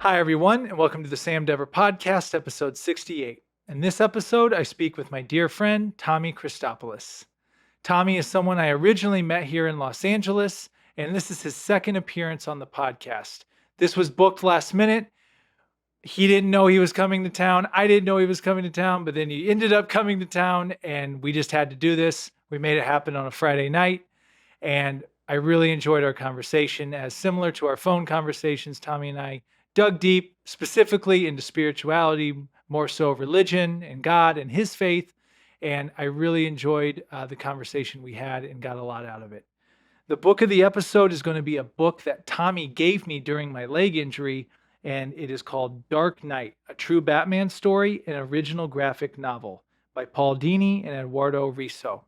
Hi, everyone, and welcome to the Sam Dever Podcast, episode 68. In this episode, I speak with my dear friend, Tommy Christopoulos. Tommy is someone I originally met here in Los Angeles, and this is his second appearance on the podcast. This was booked last minute. He didn't know he was coming to town. I didn't know he was coming to town, but then he ended up coming to town, and we just had to do this. We made it happen on a Friday night, and I really enjoyed our conversation. As similar to our phone conversations, Tommy and I dug deep specifically into spirituality, more so religion and God and his faith. And I really enjoyed the conversation we had and got a lot out of it. The book of the episode is going to be a book that Tommy gave me during my leg injury, and it is called Dark Knight, a true Batman story, an original graphic novel by Paul Dini and Eduardo Riso.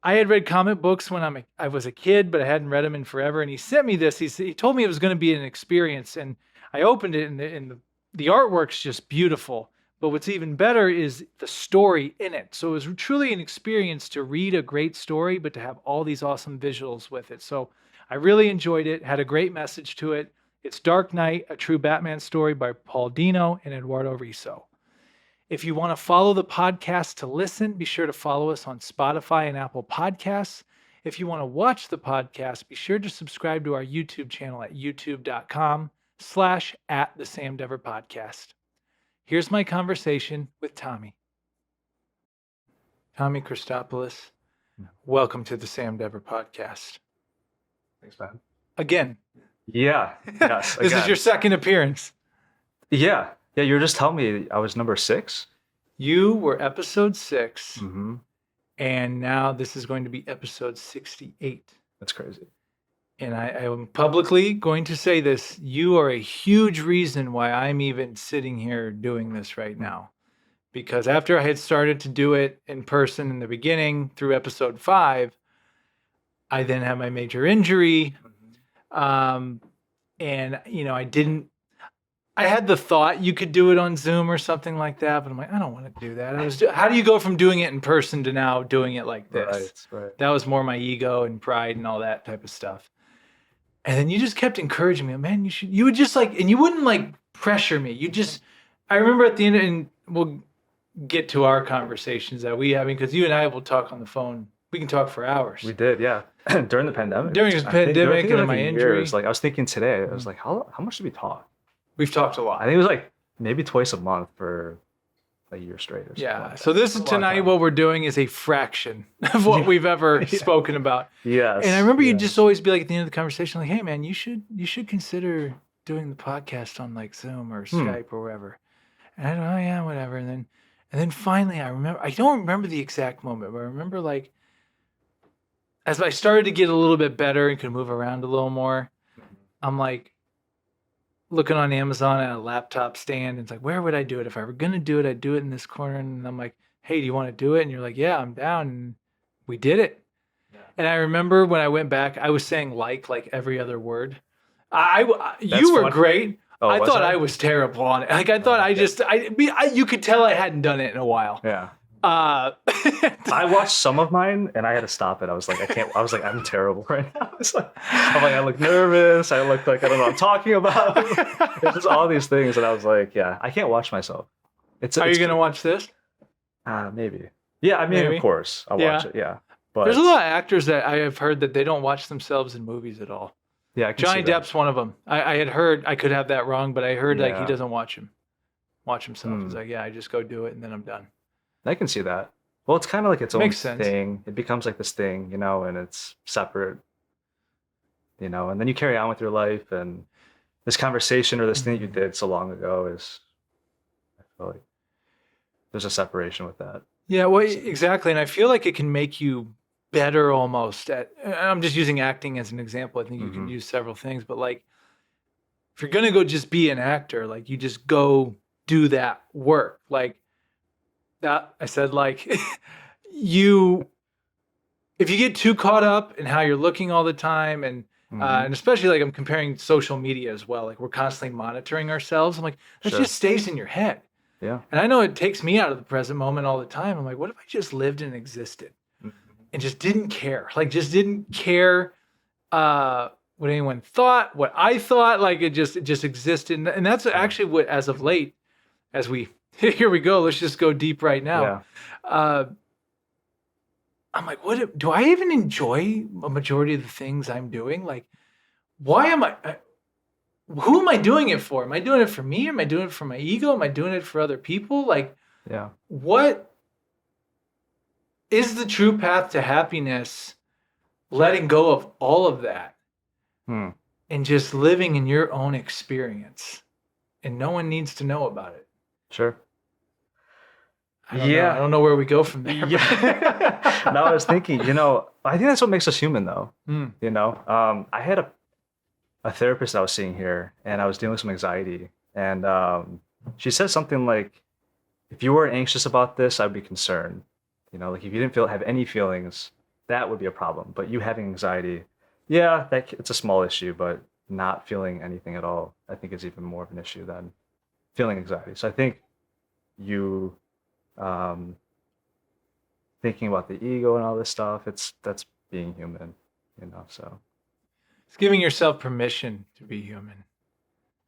I had read comic books when I was a kid, but I hadn't read them in forever. And he sent me this. He told me it was going to be an experience, and I opened it, and the artwork's just beautiful. But what's even better is the story in it. So it was truly an experience to read a great story, but to have all these awesome visuals with it. So I really enjoyed it. Had a great message to it. It's Dark Knight, a true Batman story by Paul Dino and Eduardo Riso. If you want to follow the podcast to listen, be sure to follow us on Spotify and Apple Podcasts. If you want to watch the podcast, be sure to subscribe to our YouTube channel at youtube.com/@thesamdeverpodcast. Here's my conversation with Tommy. Tommy Christopoulos, welcome to the Sam Dever Podcast. Thanks, man. Again. Yeah. Yes. This is your second appearance. Yeah. Yeah, you were just telling me I was number 6. You were episode 6, Mm-hmm. and now this is going to be episode 68. That's crazy. And I am publicly going to say this. You are a huge reason why I'm even sitting here doing this right now. Because after I had started to do it in person in the beginning through episode 5, I then had my major injury. And, I had the thought you could do it on Zoom or something like that, but I'm like, I don't want to do that. How do you go from doing it in person to now doing it like this? Right. That was more my ego and pride and all that type of stuff. And then you just kept encouraging me, man, you would just and you wouldn't pressure me. I remember at the end, and we'll get to our conversations that we having, because you and I will talk on the phone. We can talk for hours. We did, yeah. During the pandemic. During the pandemic and my injury. I was thinking today, I was like, how much did we talk? We've talked a lot. I think it was maybe twice a month for a year straight or something. Yeah. Like So this is tonight, what we're doing is a fraction of what we've ever spoken about. Yes. And I remember you'd just always be at the end of the conversation, hey man, you should consider doing the podcast on Zoom or Skype or wherever. And I don't know, yeah, whatever. And then finally I don't remember the exact moment, but I remember as I started to get a little bit better and could move around a little more, I'm looking on Amazon at a laptop stand, and it's where would I do it? If I were going to do it, I'd do it in this corner. And I'm like, hey, do you want to do it? And you're like, yeah, I'm down. And we did it. Yeah. And I remember when I went back, I was saying like every other word. You were great. Oh, I thought I was terrible on it. I thought you could tell I hadn't done it in a while. Yeah. I watched some of mine and I had to stop it. I was like, I can't. I was like, I'm terrible right now. I look nervous. I look like I don't know what I'm talking about. It's just all these things, and I was like, yeah, I can't watch myself. Are you gonna watch this? Maybe. Yeah, I mean, of course, I'll watch it. Yeah, but there's a lot of actors that I have heard that they don't watch themselves in movies at all. Yeah, Johnny Depp's one of them. I had heard, I could have that wrong, but I heard he doesn't watch himself. He's like, yeah, I just go do it and then I'm done. I can see that. Well, it's kind of like its own sense. thing. It becomes like this thing, and it's separate, and then you carry on with your life, and this conversation or this thing that you did so long ago I feel like there's a separation with that. Yeah, well, exactly. And I feel like it can make you better almost I'm just using acting as an example. I think you can use several things, but if you're going to go just be an actor, you just go do that work. That I said, if you get too caught up in how you're looking all the time, and especially I'm comparing social media as well, we're constantly monitoring ourselves. I'm like, that just stays in your head. Yeah. And I know it takes me out of the present moment all the time. I'm like, what if I just lived and existed and just didn't care? Just didn't care what anyone thought, what I thought. Like it just existed, and that's actually what, as of late, as we here we go. Let's just go deep right now. Yeah. I'm like, do I even enjoy a majority of the things I'm doing? Like, why am I? Who am I doing it for? Am I doing it for me? Am I doing it for my ego? Am I doing it for other people? Like, Yeah. what is the true path to happiness? Letting go of all of that and just living in your own experience, and no one needs to know about it. Sure. I don't know where we go from there. Yeah. Now I was thinking, I think that's what makes us human, though. I had a therapist I was seeing here, and I was dealing with some anxiety, and she said something like, if you weren't anxious about this, I'd be concerned. Like if you didn't have any feelings, that would be a problem. But you having anxiety, yeah, it's a small issue, but not feeling anything at all, I think is even more of an issue than feeling anxiety. So I think you thinking about the ego and all this stuff, that's being human, so. It's giving yourself permission to be human.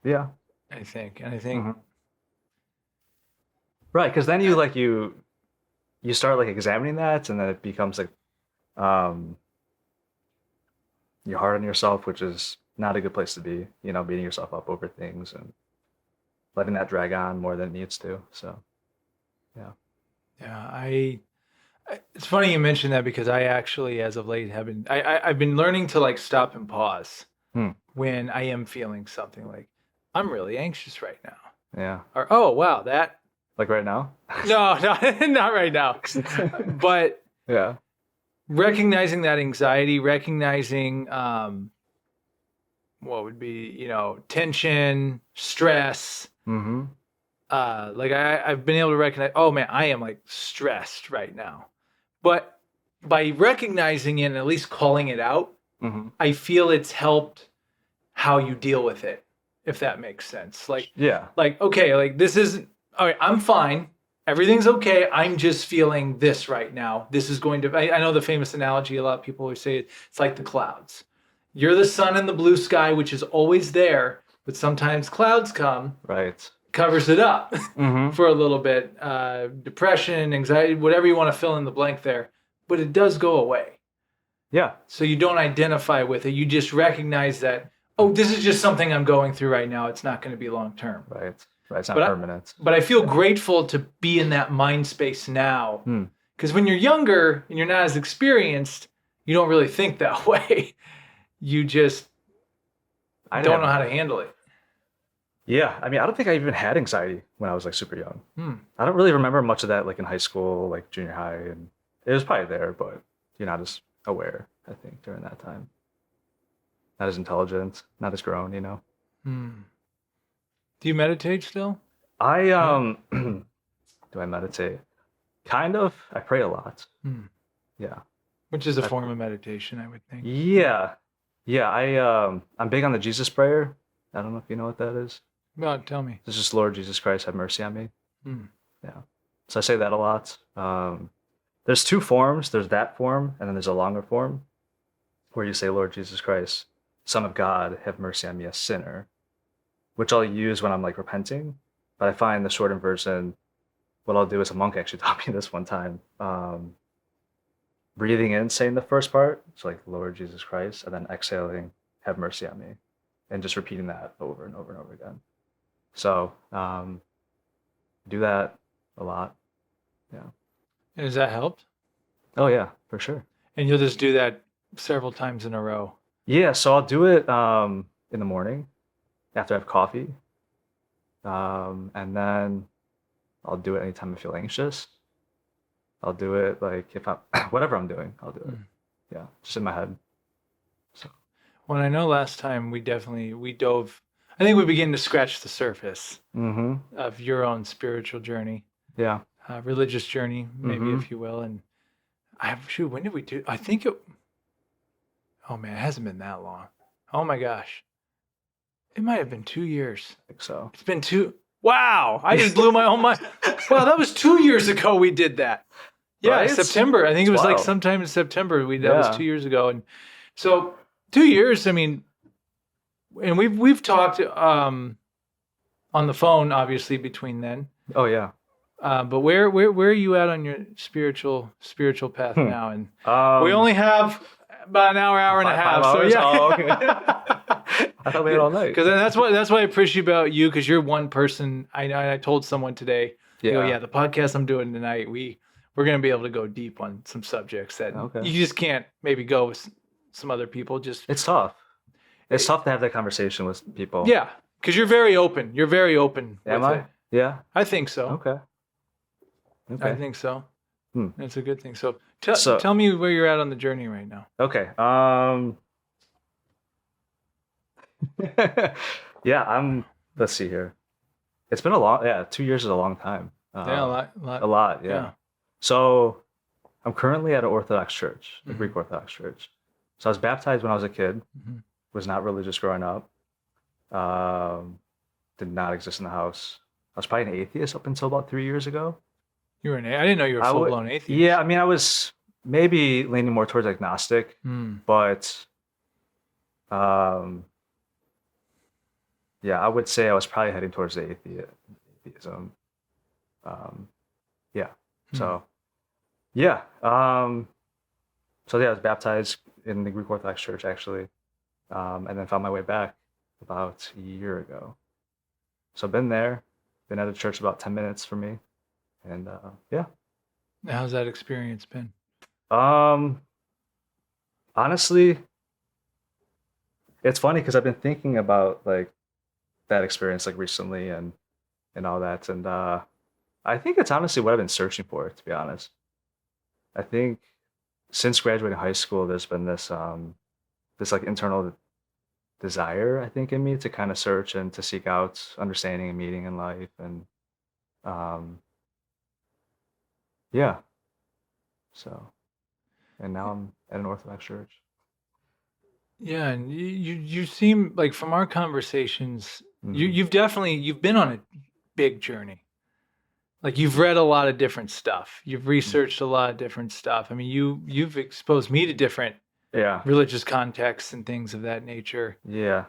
Yeah. I think. And I think. Right. Because then you start like examining that, and then it becomes like, you're hard on yourself, which is not a good place to be, beating yourself up over things and letting that drag on more than it needs to. So, yeah. Yeah. It's funny you mentioned that, because I actually, as of late, I've been learning to like stop and pause when I am feeling something like, I'm really anxious right now. Yeah. Or, oh, wow, that. Like right now? No, not right now. But yeah, recognizing that anxiety, recognizing what would be, tension, stress. Like I've been able to recognize, oh man, I am like stressed right now. But by recognizing it and at least calling it out, I feel it's helped how you deal with it, if that makes sense. Like, yeah, like, okay, like this is, all right, I'm fine. Everything's okay. I'm just feeling this right now. This is going to, I know the famous analogy, a lot of people always say it's like the clouds. You're the sun in the blue sky, which is always there, but sometimes clouds come. Right. Covers it up for a little bit. Depression, anxiety, whatever you want to fill in the blank there. But it does go away. Yeah. So you don't identify with it. You just recognize that, oh, this is just something I'm going through right now. It's not going to be long term. Right. Right. It's not permanent. But I feel grateful to be in that mind space now. Because when you're younger and you're not as experienced, you don't really think that way. You just don't know how to handle it. Yeah, I mean, I don't think I even had anxiety when I was like super young. I don't really remember much of that like in high school, like junior high, and it was probably there, but you're not as aware, I think, during that time. Not as intelligent, not as grown, Do you meditate still? Do I meditate? Kind of. I pray a lot. Yeah. Which is a form of meditation, I would think. Yeah. Yeah, I'm big on the Jesus prayer. I don't know if you know what that is. Well, tell me. It's just, Lord Jesus Christ, have mercy on me. Yeah. So I say that a lot. There's two forms. There's that form, and then there's a longer form where you say, Lord Jesus Christ, Son of God, have mercy on me, a sinner, which I'll use when I'm like repenting. But I find the shortened version, what I'll do is, a monk actually taught me this one time. Breathing in, saying the first part, so like, Lord Jesus Christ, and then exhaling, have mercy on me, and just repeating that over and over and over again. So do that a lot. Yeah. And has that helped? Oh yeah, for sure. And you'll just do that several times in a row? Yeah, so I'll do it in the morning after I have coffee. And then I'll do it anytime I feel anxious. I'll do it like if I'm whatever I'm doing, I'll do it. Yeah, just in my head. So. Well, I know last time we dove. I think we began to scratch the surface of your own spiritual journey. Yeah. Religious journey, maybe, if you will. And when did we do? I think it. Oh man, it hasn't been that long. Oh my gosh, it might have been 2 years. I think so. It's been 2. Wow, I just blew my own mind. Wow, that was 2 years ago we did that. Yeah, right? September. I think it was wild. like sometime in September. That was 2 years ago, and so 2 years. I mean, and we've talked on the phone, obviously, between then. Oh yeah. But where are you at on your spiritual path Hmm. now? And we only have about an hour and a half. 5 hours? So yeah. Oh, okay. I thought we had all night. Because that's what I appreciate about you. Because you're one person. I told someone today. Yeah. The podcast I'm doing tonight, we're gonna be able to go deep on some subjects that Okay. you just can't maybe go with some other people. Just It's tough. It's tough to have that conversation with people. yeah, because you're very open. You're very open. Am with I? it. Yeah. I think so. Okay. I think so. Hmm. That's a good thing. So, So- tell me where you're at on the journey right now. Okay. Yeah, let's see here. It's been 2 years is a long time. Yeah, A lot, yeah. Yeah. So I'm currently at an Orthodox church, a Greek Orthodox church. So I was baptized when I was a kid, Mhm. was not religious growing up. Did not exist in the house. I was probably an atheist up until about 3 years ago. You were I didn't know you were a full blown atheist. Yeah, I mean, I was maybe leaning more towards agnostic, but yeah, I would say I was probably heading towards the atheism. Yeah. So, yeah. So yeah, I was baptized in the Greek Orthodox Church actually, and then found my way back about a year ago. So I've been at the church about 10 minutes from me, and yeah. How's that experience been? Honestly, it's funny because I've been thinking about like that experience like recently and all that, and I think it's honestly what I've been searching for, to be honest. I think since graduating high school, there's been this like internal desire, I think, in me to kind of search and to seek out understanding and meaning in life, and yeah. So, and now I'm at an Orthodox church. Yeah, and you seem like from our conversations, Mhm. you've been on a big journey. Like you've read a lot of different stuff. You've researched a lot of different stuff. I mean, you've exposed me to different Yeah. religious contexts and things of that nature. Yeah.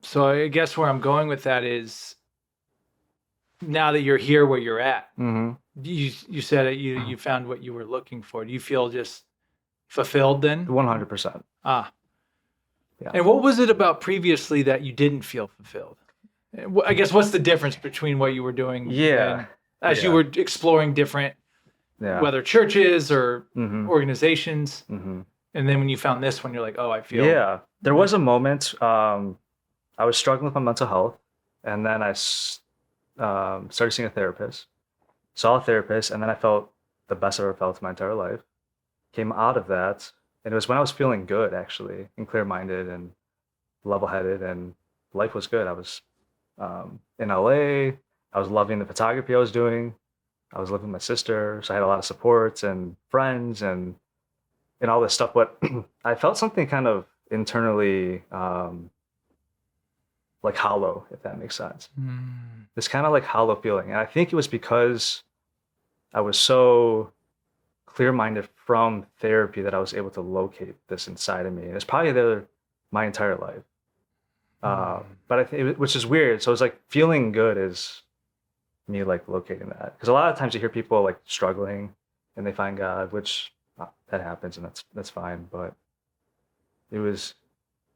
So I guess where I'm going with that is now that you're here where you're at, Mm-hmm. you said it, you found what you were looking for. Do you feel just fulfilled then? 100%. Ah. Yeah. And what was it about previously that you didn't feel fulfilled? I guess what's the difference between what you were doing Yeah. as you were exploring different, Yeah. whether churches or Mhm. organizations, Mhm. and then when you found this one, you're like, oh, I feel. Yeah. There was a moment I was struggling with my mental health, and then I started seeing a therapist. Saw a therapist, and then I felt the best I've ever felt in my entire life. Came out of that, and it was when I was feeling good, actually, and clear-minded and level-headed, and life was good. I was in LA. I was loving the photography I was doing. I was living with my sister, so I had a lot of support and friends and all this stuff. But I felt something kind of internally like hollow, if that makes sense. This kind of like hollow feeling. And I think it was because I was so clear-minded from therapy that I was able to locate this inside of me. And it's probably there my entire life. But I think, which is weird. So it's like feeling good is me like locating that. Because a lot of times you hear people like struggling and they find God, which that happens and that's fine. But it was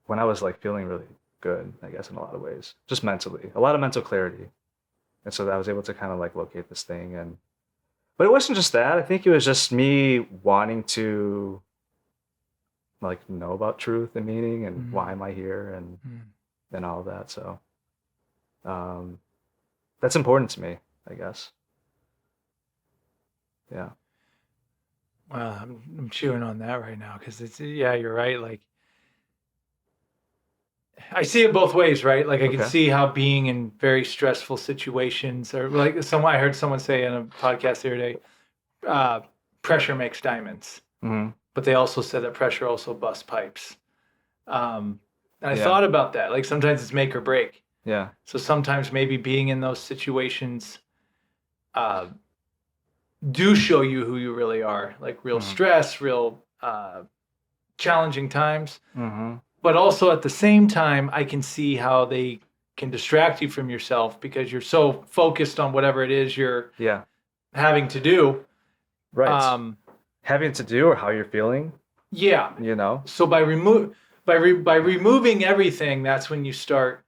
when I was like feeling really good, I guess, in a lot of ways, just mentally, a lot of mental clarity. And so I was able to kind of like locate this thing. But it wasn't just that. I think it was just me wanting to like know about truth and meaning and why am I here and all of that. So that's important to me, I guess. Yeah. Well, I'm chewing on that right now because you're right. Like I see it both ways, right? Like I can Okay. see how being in very stressful situations, or like I heard someone say in a podcast the other day, pressure makes diamonds. Mm-hmm. But they also said that pressure also busts pipes. And I Yeah. thought about that. Like sometimes it's make or break. Yeah. So sometimes maybe being in those situations do show you who you really are. Like real stress, real challenging times. Mm-hmm. but also at the same time, I can see how they can distract you from yourself because you're so focused on whatever it is you're Yeah. having to do. Right. Having to do or how you're feeling, Yeah. you know? So by removing everything, that's when you start.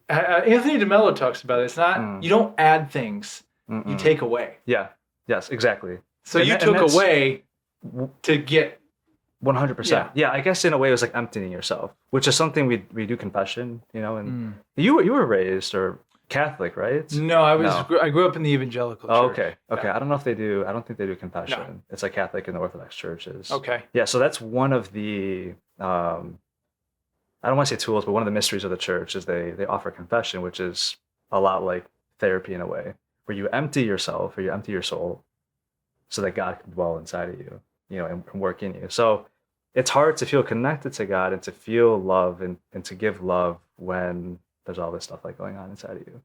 Anthony DeMello talks about it. It's not you don't add things, you take away. Yeah. Yes, exactly. So you took away to get 100%. Yeah, I guess in a way it was like emptying yourself, which is something we do confession, you know. And you were raised or Catholic, right? No, I grew up in the evangelical church. Oh, okay. I don't know if they do. I don't think they do confession. No. It's like Catholic and the Orthodox churches. Okay. Yeah, so that's one of the I don't want to say tools, but one of the mysteries of the church is they offer confession, which is a lot like therapy in a way, where you empty yourself or you empty your soul so that God can dwell inside of you, you know, and work in you. So it's hard to feel connected to God and to feel love and to give love when there's all this stuff like going on inside of you.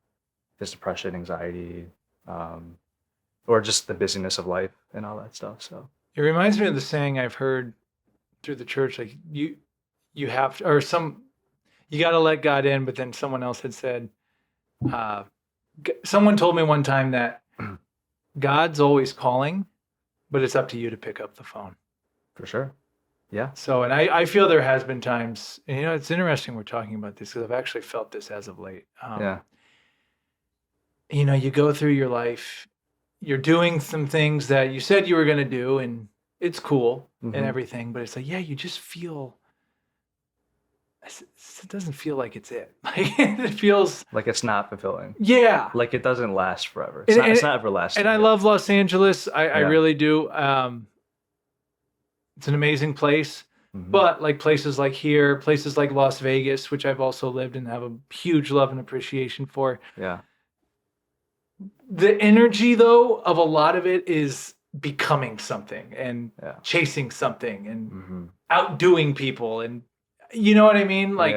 There's depression, anxiety, or just the busyness of life and all that stuff. So it reminds me of the saying I've heard through the church, like you have to, or you got to let God in, but then someone else had said, someone told me one time that God's always calling, but it's up to you to pick up the phone. For sure. Yeah. So, and I feel there has been times, and, you know, it's interesting we're talking about this because I've actually felt this as of late. Yeah. You know, you go through your life, you're doing some things that you said you were going to do, and it's cool and everything, but it's like, yeah, you just feel, it doesn't feel like it's it. Like it feels like it's not fulfilling. Yeah. Like it doesn't last forever. It's not everlasting. And I love Los Angeles. I really do. It's an amazing place. But like places like here, places like Las Vegas, which I've also lived and have a huge love and appreciation for. Yeah. The energy, though, of a lot of it is becoming something and chasing something and outdoing people. And you know what I mean? Like,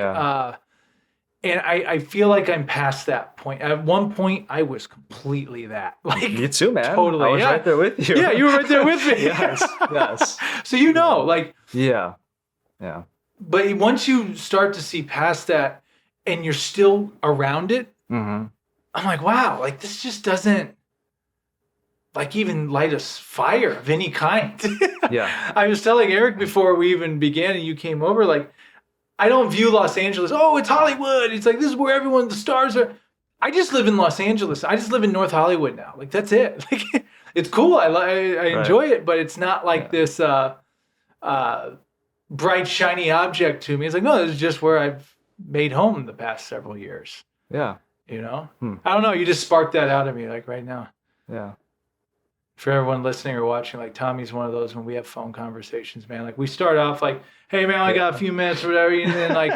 and I feel like I'm past that point. At one point, I was completely that. Like, me too, man. Totally. I was right there with you. Yeah, you were right there with me. Yes. So you know, like. Yeah. But once you start to see past that and you're still around it, I'm like, wow, like this just doesn't like even light a fire of any kind. Yeah. I was telling Eric before we even began and you came over, like, I don't view Los Angeles, oh, it's Hollywood. It's like, this is where the stars are. I just live in Los Angeles. I just live in North Hollywood now. Like, that's it. Like, it's cool. I enjoy it, but it's not like this bright, shiny object to me. It's like, no, this is just where I've made home the past several years. Yeah. You know? I don't know. You just sparked that out of me, like, right now. Yeah. For everyone listening or watching, like, Tommy's one of those when we have phone conversations, man. Like, we start off like, hey, man, I got a few minutes or whatever. And then, like,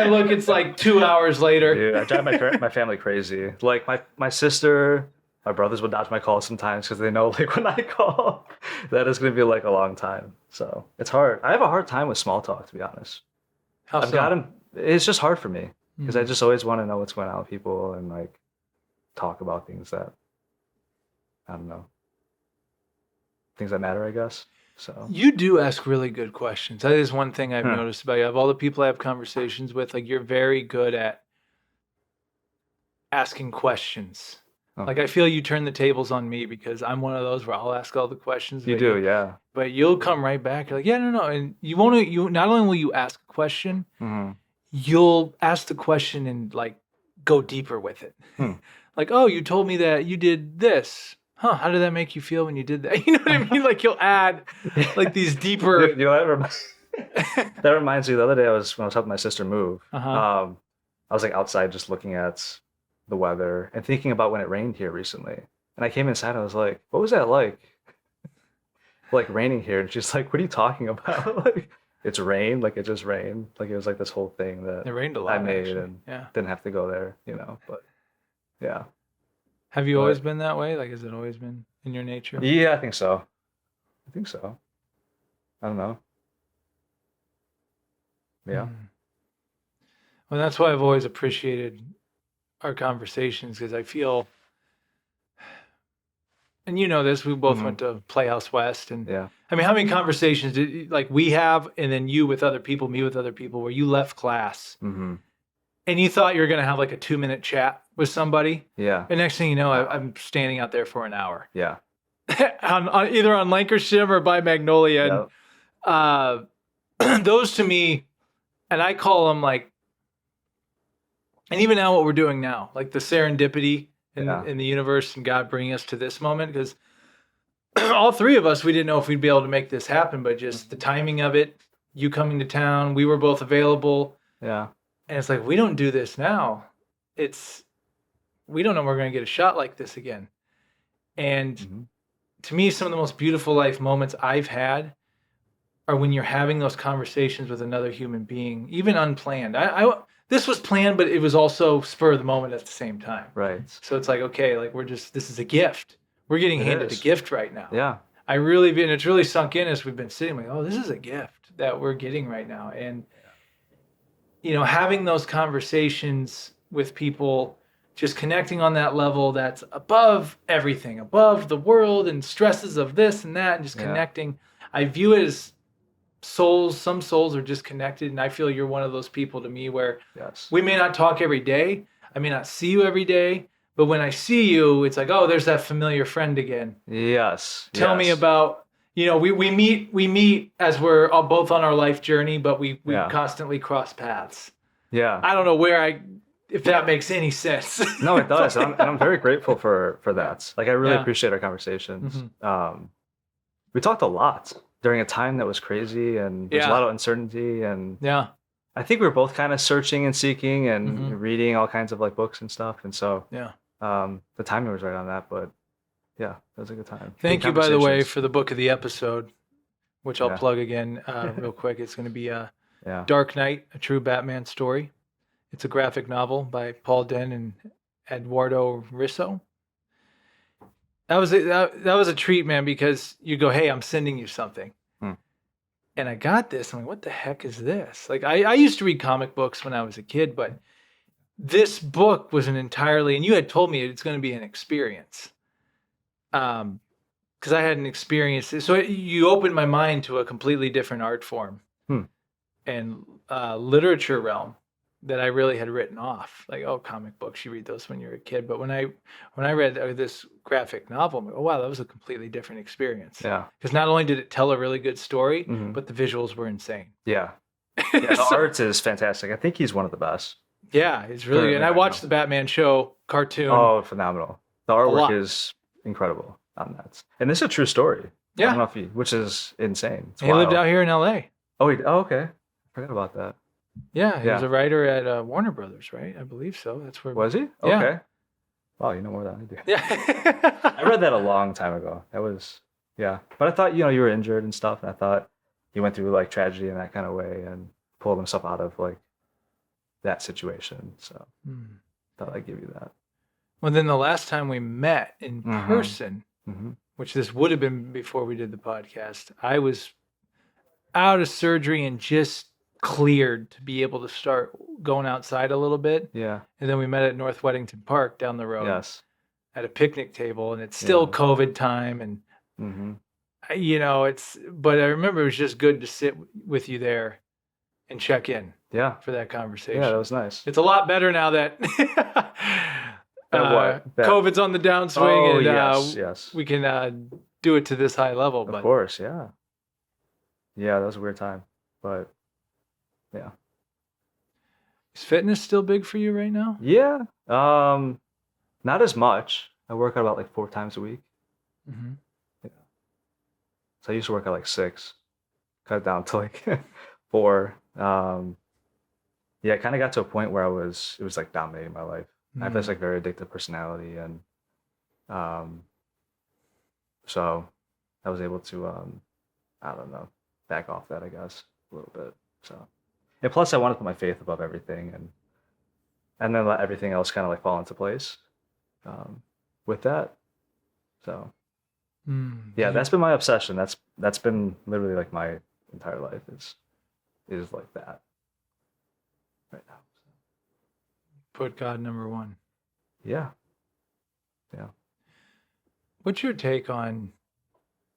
look, it's like 2 hours later. Dude, I drive my family crazy. Like, my sister, my brothers would dodge my calls sometimes because they know, like, when I call, that is going to be, like, a long time. So it's hard. I have a hard time with small talk, to be honest. How so? It's just hard for me because I just always want to know what's going on with people and, like, talk about things that, I don't know, things that matter, I guess. So you do ask really good questions. That is one thing I've noticed about you. Of all the people I have conversations with, like, you're very good at asking questions. Oh. Like, I feel you turn the tables on me because I'm one of those where I'll ask all the questions. You do, yeah. But you'll come right back. You're like, yeah, no. And you won't. You not only will you ask a question, you'll ask the question and, like, go deeper with it. Like, oh, you told me that you did this. Huh, how did that make you feel when you did that? You know what I mean? Like, you'll add, like, these deeper... You know, that reminds me, the other day when I was helping my sister move, I was, like, outside just looking at the weather and thinking about when it rained here recently. And I came inside and I was like, what was that like? Like, raining here. And she's like, what are you talking about? Like, it's rain? Like, it just rained? Like, it was, like, this whole thing that it rained a lot, I made actually. And didn't have to go there, you know, but yeah. Have you always been that way? Like, has it always been in your nature? Yeah, I think so. I don't know. Yeah. Well, that's why I've always appreciated our conversations, because I feel and you know this, we both Mhm. went to Playhouse West, and Yeah. I mean, how many conversations did like we have, and then you with other people, me with other people, where you left class Mhm. and you thought you were going to have like a 2-minute chat with somebody, Yeah. and next thing you know, I'm standing out there for an hour Yeah. on either on Lancashire or by Magnolia, and Yeah. those to me, and I call them like, and even now what we're doing now, like the serendipity Yeah. in the universe and God bringing us to this moment, because all three of us, we didn't know if we'd be able to make this happen, but just the timing of it, you coming to town, we were both available. Yeah. And it's like, we don't do this now. We don't know we're going to get a shot like this again. And Mhm. to me, some of the most beautiful life moments I've had are when you're having those conversations with another human being, even unplanned. This was planned, but it was also spur of the moment at the same time. Right. So it's like, okay, like this is a gift. We're getting It handed a is. gift right now. Yeah. And it's really sunk in as we've been sitting like, oh, this is a gift that we're getting right now. And, having those conversations with people, just connecting on that level that's above everything, above the world and stresses of this and that, and just Yeah. connecting. I view it as souls. Some souls are just connected. And I feel you're one of those people to me where Yes. we may not talk every day. I may not see you every day. But when I see you, it's like, oh, there's that familiar friend again. Yes. Tell me about, we meet as we're all both on our life journey, but we Yeah. constantly cross paths. Yeah. I don't know if that makes any sense. No, it does. And I'm very grateful for that. Like, I really Yeah. appreciate our conversations. Mhm. We talked a lot during a time that was crazy, and there's a Yeah. lot of uncertainty. And Yeah. I think we were both kind of searching and seeking and Mhm. reading all kinds of like books and stuff. And so Yeah. the timing was right on that. But yeah, it was a good time. Thank Good you, by the way, conversations. for the book of the episode, which I'll Yeah. plug again real quick. It's going to be Yeah. Dark Knight, a true Batman story. It's a graphic novel by Paul Den and Eduardo Risso. That was a treat, man, because you go, hey, I'm sending you something. Hmm. And I got this. I'm like, what the heck is this? Like, I used to read comic books when I was a kid, but this book was and you had told me it's going to be an experience. Because I had an experience. So you opened my mind to a completely different art form and literature realm that I really had written off. Like, oh, comic books, you read those when you're a kid. But when I read this graphic novel, I'm like, oh, wow, that was a completely different experience. Yeah. Because not only did it tell a really good story, Mhm. but the visuals were insane. Yeah. Yeah. The So- art is fantastic. I think he's one of the best. Yeah, it's really good. And I Currently, watched the Batman show cartoon. Oh, phenomenal. The lot. artwork is incredible on that. And this is a true story. Yeah. I don't know if which is insane. It's He lived wild. out here in LA. Oh, okay. I forgot about that. Yeah, he was Yeah. a writer at Warner Brothers, right? I believe so. That's where. Was he? Yeah. Okay. Wow, you know more than I do. Yeah. I read that a long time ago. That was, yeah. But I thought, you were injured and stuff. And I thought he went through like tragedy in that kind of way and pulled himself out of like that situation. So thought I'd give you that. Well, then the last time we met in Mhm. person, Mm-hmm. which this would have been before we did the podcast, I was out of surgery and just cleared to be able to start going outside a little bit. Yeah. And then we met at North Weddington Park down the road Yes. at a picnic table, and it's still Yeah. COVID time. And, Mm-hmm. but I remember it was just good to sit with you there and check in Yeah. for that conversation. Yeah, that was nice. It's a lot better now that That COVID's on the downswing, and yes. we can do it to this high level. Of But course, yeah. Yeah, that was a weird time. But yeah. is fitness still big for you right now? Yeah. Not as much. I work out about like 4 times a week. Mm-hmm. So I used to work out like 6. Cut it down to like 4. Yeah, it kind of got to a point where it was like dominating my life. I have this like very addictive personality, and so I was able to I don't know, back off that, I guess, a little bit. So, and plus I wanted to put my faith above everything, and then let everything else kind of like fall into place with that. So yeah, that's been my obsession. That's been literally like my entire life is like that right now. Put God number one. Yeah. What's your take on?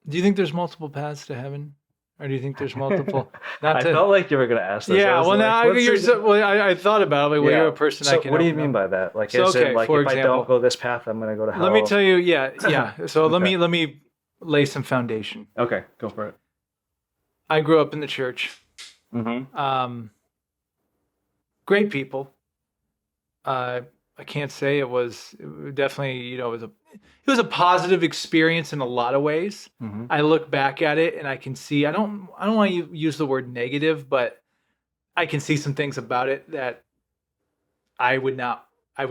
Do you think there's multiple paths to heaven, or do you think there's multiple? Not I to. felt like you were gonna ask this. I Yeah. was Well, like, now what's you're. it- So, well, I thought about it. Like, well, you're Yeah. a person I So can. what do you open mean up. by that? Like, So, is okay, it like for if I example, don't go this path, I'm gonna go to hell? let me tell you. Yeah. Yeah. So Okay. let me lay some foundation. Okay, go for it. I grew up in the church. Mm-hmm. Great people. I can't say it was definitely, it was a positive experience in a lot of ways. Mm-hmm. I look back at it and I can see, I don't want to use the word negative, but I can see some things about it that I would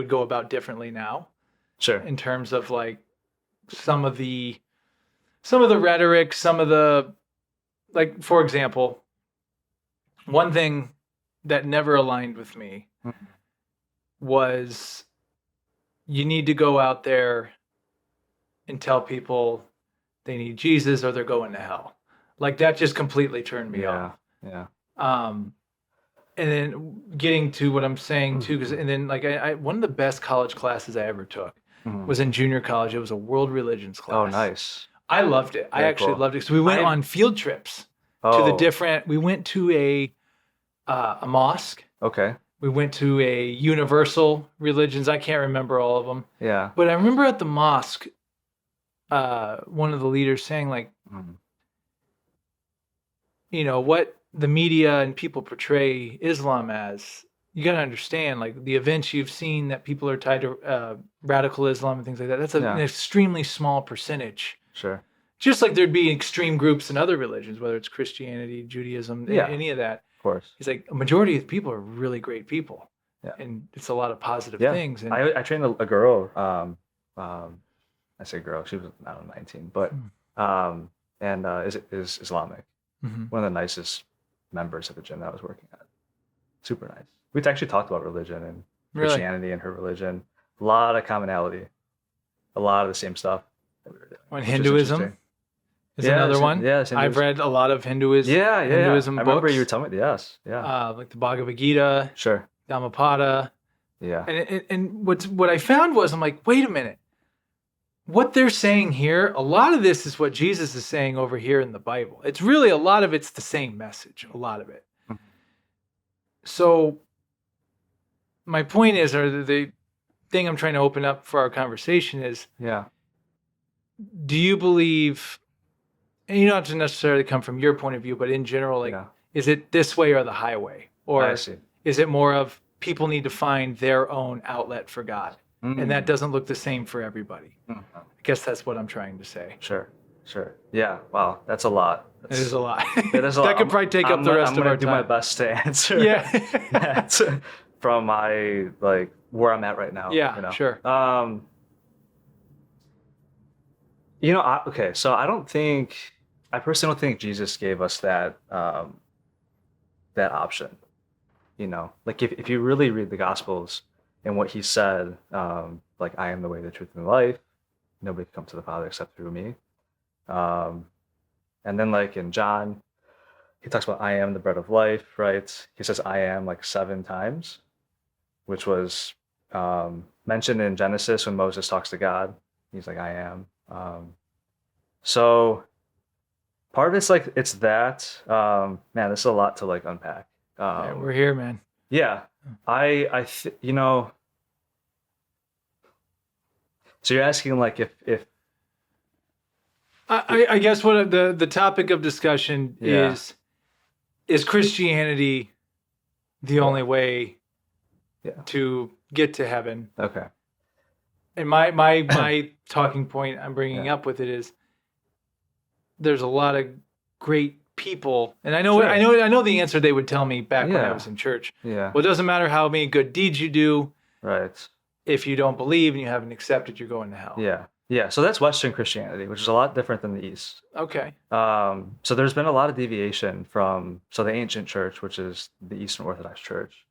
go about differently now Sure. in terms of like some of the rhetoric, some of the, like, for example, one thing that never aligned with me Mhm. was you need to go out there and tell people they need Jesus or they're going to hell. Like that just completely turned me off. Yeah. And then getting to what I'm saying too, and then like I one of the best college classes I ever took Mhm. was in junior college. It was a world religions class. Oh, nice. I loved it. I Very actually cool. loved it. So we went on field trips to the different. We went to a mosque. Okay. We went to a universal religions. I can't remember all of them. Yeah. But I remember at the mosque, one of the leaders saying, like, Mhm. what the media and people portray Islam as, you got to understand, like, the events you've seen that people are tied to radical Islam and things like that, that's an extremely small percentage. Sure. Just like there'd be extreme groups in other religions, whether it's Christianity, Judaism, any of that. Of course. He's like, a majority of people are really great people. Yeah. And it's a lot of positive Yeah. things. And I trained a girl. I say girl. She was, I don't know, 19, but is Islamic. Mhm. One of the nicest members of the gym that I was working at. Super nice. We actually talked about religion and Christianity and her religion. A lot of commonality. A lot of the same stuff that we were doing. On Hinduism is Yeah, another one. Yeah, I've read a lot of Hinduism. Hinduism I books. remember you were telling me. Yes. Yeah. Like the Bhagavad Gita, Sure. Dhammapada. Yeah. And what I found was, I'm like, wait a minute. What they're saying here, a lot of this is what Jesus is saying over here in the Bible. It's really, a lot of it's the same message, a lot of it. Mhm. So my point is, or the thing I'm trying to open up for our conversation is, do you believe, and you don't have to necessarily come from your point of view, but in general, like, is it this way or the highway? Or is it more of people need to find their own outlet for God? And that doesn't look the same for everybody. I guess that's what I'm trying to say. Sure. Yeah. Wow. That's a lot. It is a lot. It is a lot. That could probably take up the rest of our time. I'm going to do my best to answer. Yeah. That from my, like, where I'm at right now. Yeah, sure. Okay. So I personally don't think Jesus gave us that option. Like if you really read the Gospels and what he said, like, I am the way, the truth, and the life. Nobody can come to the Father except through me. And then, like, in John, he talks about, I am the bread of life, right? He says, I am, like, 7 times, which was mentioned in Genesis when Moses talks to God. He's like, I am. So part of it's like, it's that, man, this is a lot to, like, unpack. Yeah, we're here, man. Yeah. So you're asking, like, if I guess what the topic of discussion is Christianity the only way to get to heaven? Okay. And my talking point I'm bringing up with it is, there's a lot of great people, and I know the answer they would tell me back when I was in church. Yeah. Well, it doesn't matter how many good deeds you do. Right. If you don't believe and you haven't accepted, you're going to hell. Yeah. So that's Western Christianity, which is a lot different than the East. Okay. So there's been a lot of deviation from the ancient church, which is the Eastern Orthodox Church.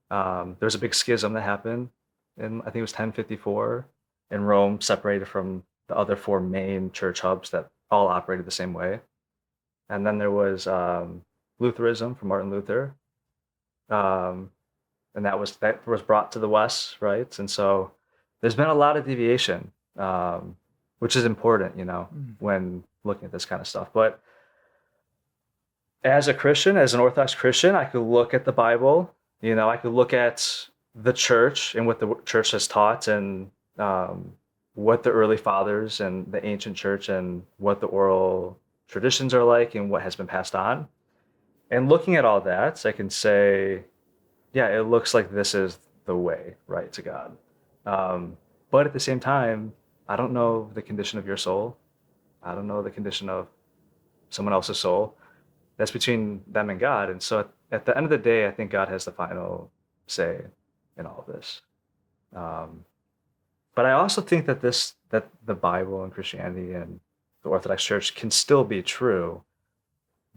There's a big schism that happened in, I think it was 1054, in Rome, separated from the other 4 main church hubs that all operated the same way. And then there was Lutheranism from Martin Luther. And that was brought to the West, right? And so there's been a lot of deviation. which is important, when looking at this kind of stuff. But as a Christian, as an Orthodox Christian, I could look at the Bible, I could look at the church and what the church has taught, and what the early fathers and the ancient church and what the oral traditions are like and what has been passed on. And looking at all that, I can say, yeah, it looks like this is the way, right, to God. But at the same time, I don't know the condition of your soul. I don't know the condition of someone else's soul. That's between them and God. And so at the end of the day, I think God has the final say in all of this. But I also think that the Bible and Christianity and the Orthodox Church can still be true,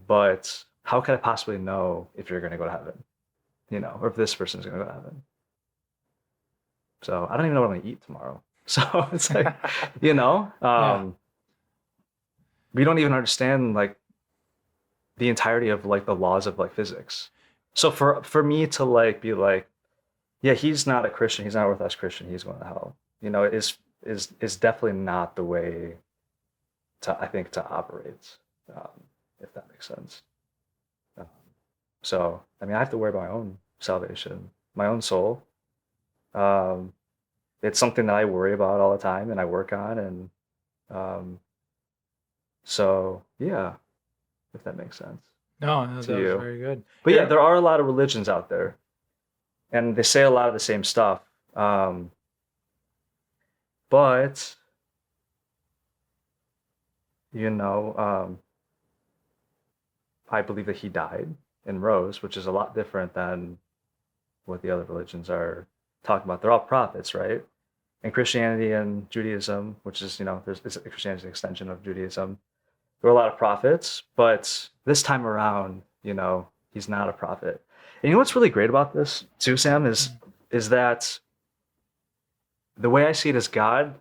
but how can I possibly know if you're going to go to heaven, or if this person is going to go to heaven? So I don't even know what I'm going to eat tomorrow. So it's like, Yeah. we don't even understand like the entirety of like the laws of like physics. So for me to like be like, yeah, he's not a Christian, he's not an Orthodox Christian, he's going to hell, is definitely not the way I think to operate, if that makes sense. So I mean, I have to worry about my own salvation, my own soul. It's something that I worry about all the time and I work on, and so yeah, if that makes sense No, to that was you. very good. But yeah, there are a lot of religions out there, and they say a lot of the same stuff. But I believe that he died and rose, which is a lot different than what the other religions are talking about. They're all prophets, right? And Christianity and Judaism, which is, Christianity is an extension of Judaism. There were a lot of prophets, but this time around, he's not a prophet. And you know what's really great about this too, Sam, is that the way I see it is God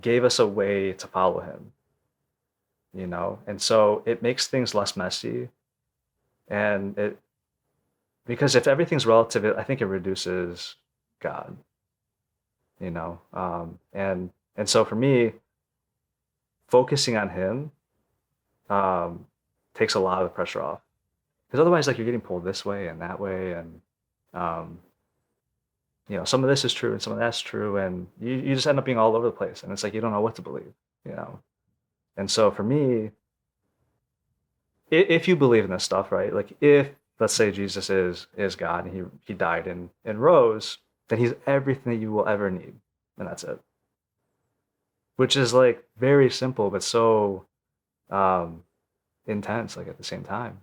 gave us a way to follow him, and so it makes things less messy. And because if everything's relative, I think it reduces God, and so for me, focusing on him takes a lot of the pressure off, because otherwise, like, you're getting pulled this way and that way, and some of this is true and some of that's true, and you just end up being all over the place, and it's like you don't know what to believe, And so for me, if you believe in this stuff, right? Like, if, let's say, Jesus is God and he died and rose, then he's everything that you will ever need, and that's it. Which is like very simple, but so intense, like, at the same time,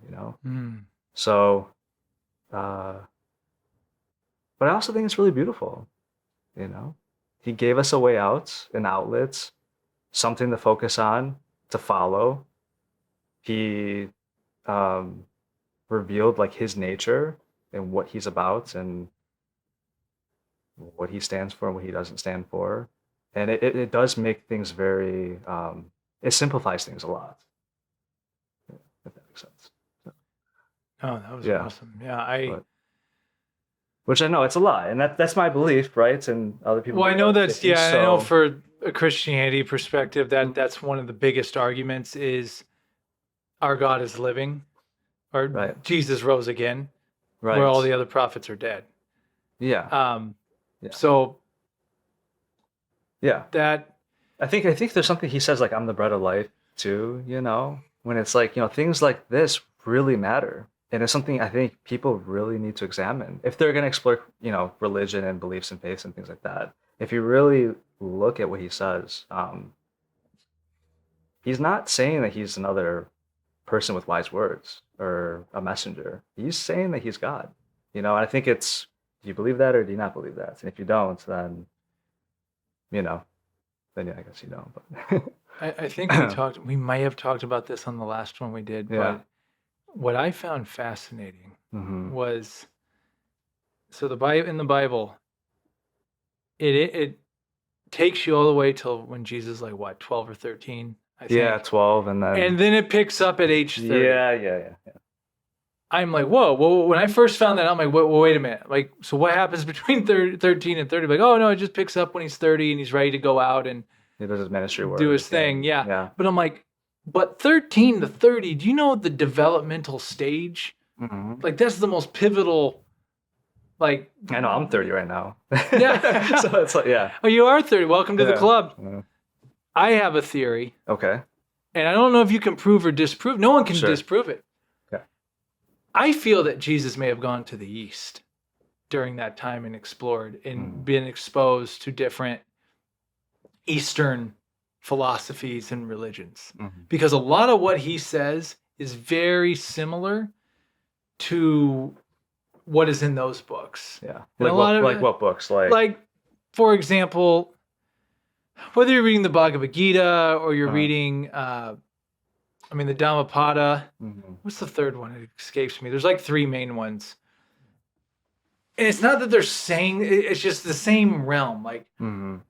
So, but I also think it's really beautiful, He gave us a way out, an outlet, something to focus on, to follow. He revealed like his nature and what he's about and what he stands for and what he doesn't stand for. And it does make things very, it simplifies things a lot, if that makes sense. Oh, that was awesome. Yeah, which I know it's a lot, and that's my belief, right? And other people. Well, I know that's so, I know for a Christianity perspective that's one of the biggest arguments is our God is living, or right. Jesus rose again, right. where all the other prophets are dead. Yeah. So. Yeah. That. I think there's something he says, like, I'm the bread of life too. When it's like, things like this really matter. And it's something I think people really need to examine if they're going to explore, religion and beliefs and faiths and things like that. If you really look at what he says, he's not saying that he's another person with wise words or a messenger. He's saying that he's God. And I think it's, do you believe that or do you not believe that? And if you don't, then, then yeah, I guess you don't. But I think we might have talked about this on the last one we did, but what I found fascinating was, so in the Bible, it takes you all the way till when Jesus is like, what, 12 or 13, I think. Yeah, 12, and then it picks up at age 30. Yeah. I'm like, whoa. Well, when I first found that out, I'm like, wait a minute. Like, so what happens between 13 and 30? Like, oh no, it just picks up when he's 30 and he's ready to go out. And He does his ministry work. do his thing. Yeah. Yeah. But I'm like, but 13 to 30, do you know the developmental stage? Mhm. Like, that's the most pivotal, like, I know I'm 30 right now. Yeah. So it's like, yeah. oh, you are 30. Welcome to the Yeah. club. Yeah. I have a theory, Okay. and I don't know if you can prove or disprove. No one can Sure. disprove it. Okay. I feel that Jesus may have gone to the East during that time and explored and been exposed to different Eastern philosophies and religions. Mhm. Because a lot of what he says is very similar to what is in those books. Yeah. And Like a lot of like it- what books? Like Like, for example, whether you're reading the Bhagavad Gita or you're Uh-huh. reading, the Dhammapada. Mhm. What's the third one? It escapes me. There's like three main ones. And it's not that they're saying, it's just the same realm. Like, Mhm.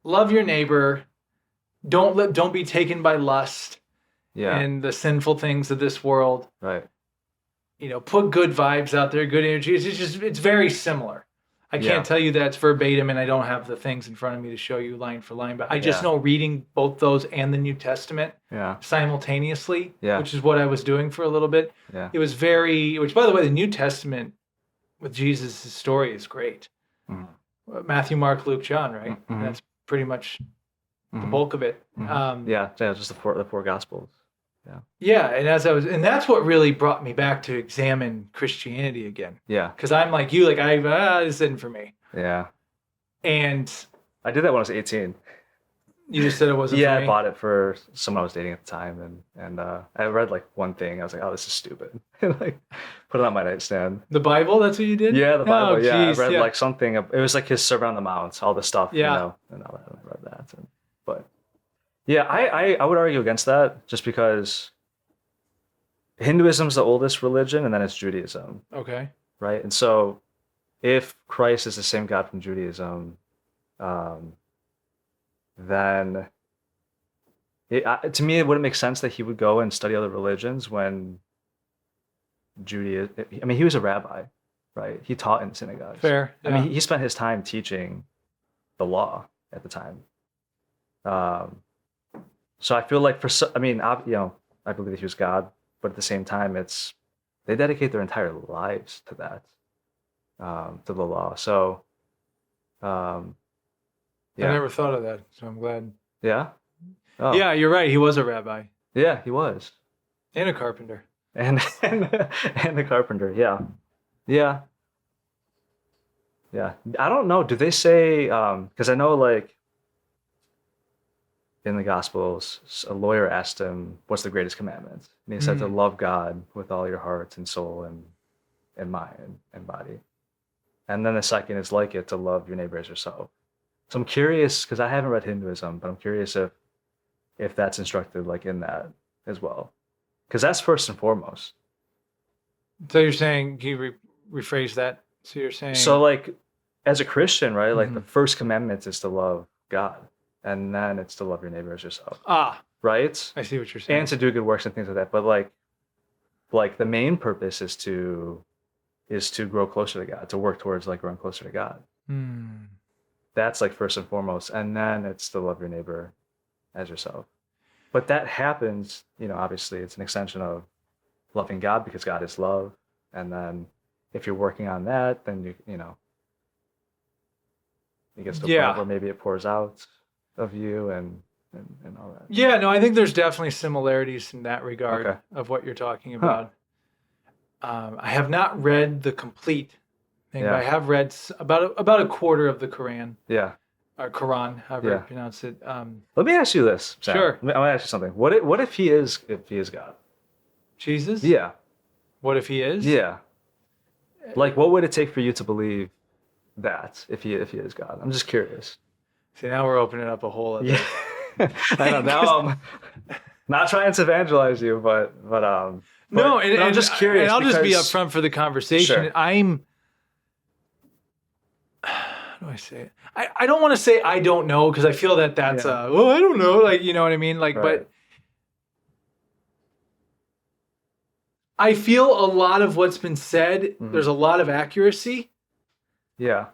love your neighbor. Don't be taken by lust Yeah. and the sinful things of this world. Right. Put good vibes out there, good energy. It's very similar. I can't Yeah. tell you that it's verbatim, and I don't have the things in front of me to show you line for line, but I just Yeah. know reading both those and the New Testament Yeah. simultaneously, Yeah. which is what I was doing for a little bit. Yeah. It was which by the way, the New Testament with Jesus' story is great. Mhm. Matthew, Mark, Luke, John, right? Mhm. And that's pretty much the Mhm. bulk of it. Mhm. Yeah, just the four gospels. Yeah, and that's what really brought me back to examine Christianity again. Yeah. Because I'm like you, like this isn't for me. Yeah. And I did that when I was 18. you just said it wasn't Yeah, for I me. bought it for someone I was dating at the time, and I read like one thing. I was like, oh, this is stupid. And like put it on my nightstand. The Bible, that's what you did? Yeah, the Bible. Oh, Yeah, geez, I read like something. It was like his Sermon on the Mount, all the stuff. Yeah. And all that. I read that. But yeah, I would argue against that just because Hinduism's the oldest religion, and then it's Judaism, Okay. right? And so, if Christ is the same God from Judaism, then to me it wouldn't make sense that he would go and study other religions when Judaism. I mean, he was a rabbi, right? He taught in synagogues. Fair. I mean, he spent his time teaching the law at the time. So I feel like I believe that he was God, but at the same time, they dedicate their entire lives to that, to the law. So, I yeah, never thought of that, so I'm glad. yeah, oh, Yeah, you're right. He was a rabbi yeah, he was, and a carpenter. and the carpenter, yeah, yeah, yeah. I don't know. Do they say? Because I know, like, in the Gospels, a lawyer asked him, "What's the greatest commandment?" And he said to love God with all your heart and soul and mind and body. And then the second is like it, to love your neighbor as yourself. So I'm curious, because I haven't read Hinduism, but I'm curious if that's instructed like in that as well, because that's first and foremost. So you're saying, can you rephrase that? So you're saying, So like, as a Christian, right? Like Mhm. the first commandment is to love God, and then it's to love your neighbor as yourself, right? I see what you're saying. And to do good works and things like that. But like the main purpose is to grow closer to God, to work towards like growing closer to God. Hmm. That's like first and foremost, and then it's to love your neighbor as yourself. But that happens, obviously it's an extension of loving God because God is love. And then if you're working on that, then it gets to a Yeah. point where maybe it pours out of you and all that. Yeah, no, I think there's definitely similarities in that regard Okay. of what you're talking about. I have not read the complete thing, but Yeah. I have read about a quarter of the Quran, Yeah. or Quran, however Yeah. I pronounce it. Let me ask you this, Sam. Sure. I'm gonna ask you something. What if he is God? Jesus? Yeah. What if he is? Yeah. Like, what would it take for you to believe that if he is God? I'm just curious. See, now we're opening up a whole other. Yeah. I know. Now I'm not trying to evangelize you, but No, but I'm just curious. And I'll just be because- upfront for the conversation. Sure. How do I say it? I don't want to say I don't know, because I feel that's Yeah. I don't know, like, you know what I mean? Like, Right. but I feel a lot of what's been said, Mhm. there's a lot of accuracy. Yeah.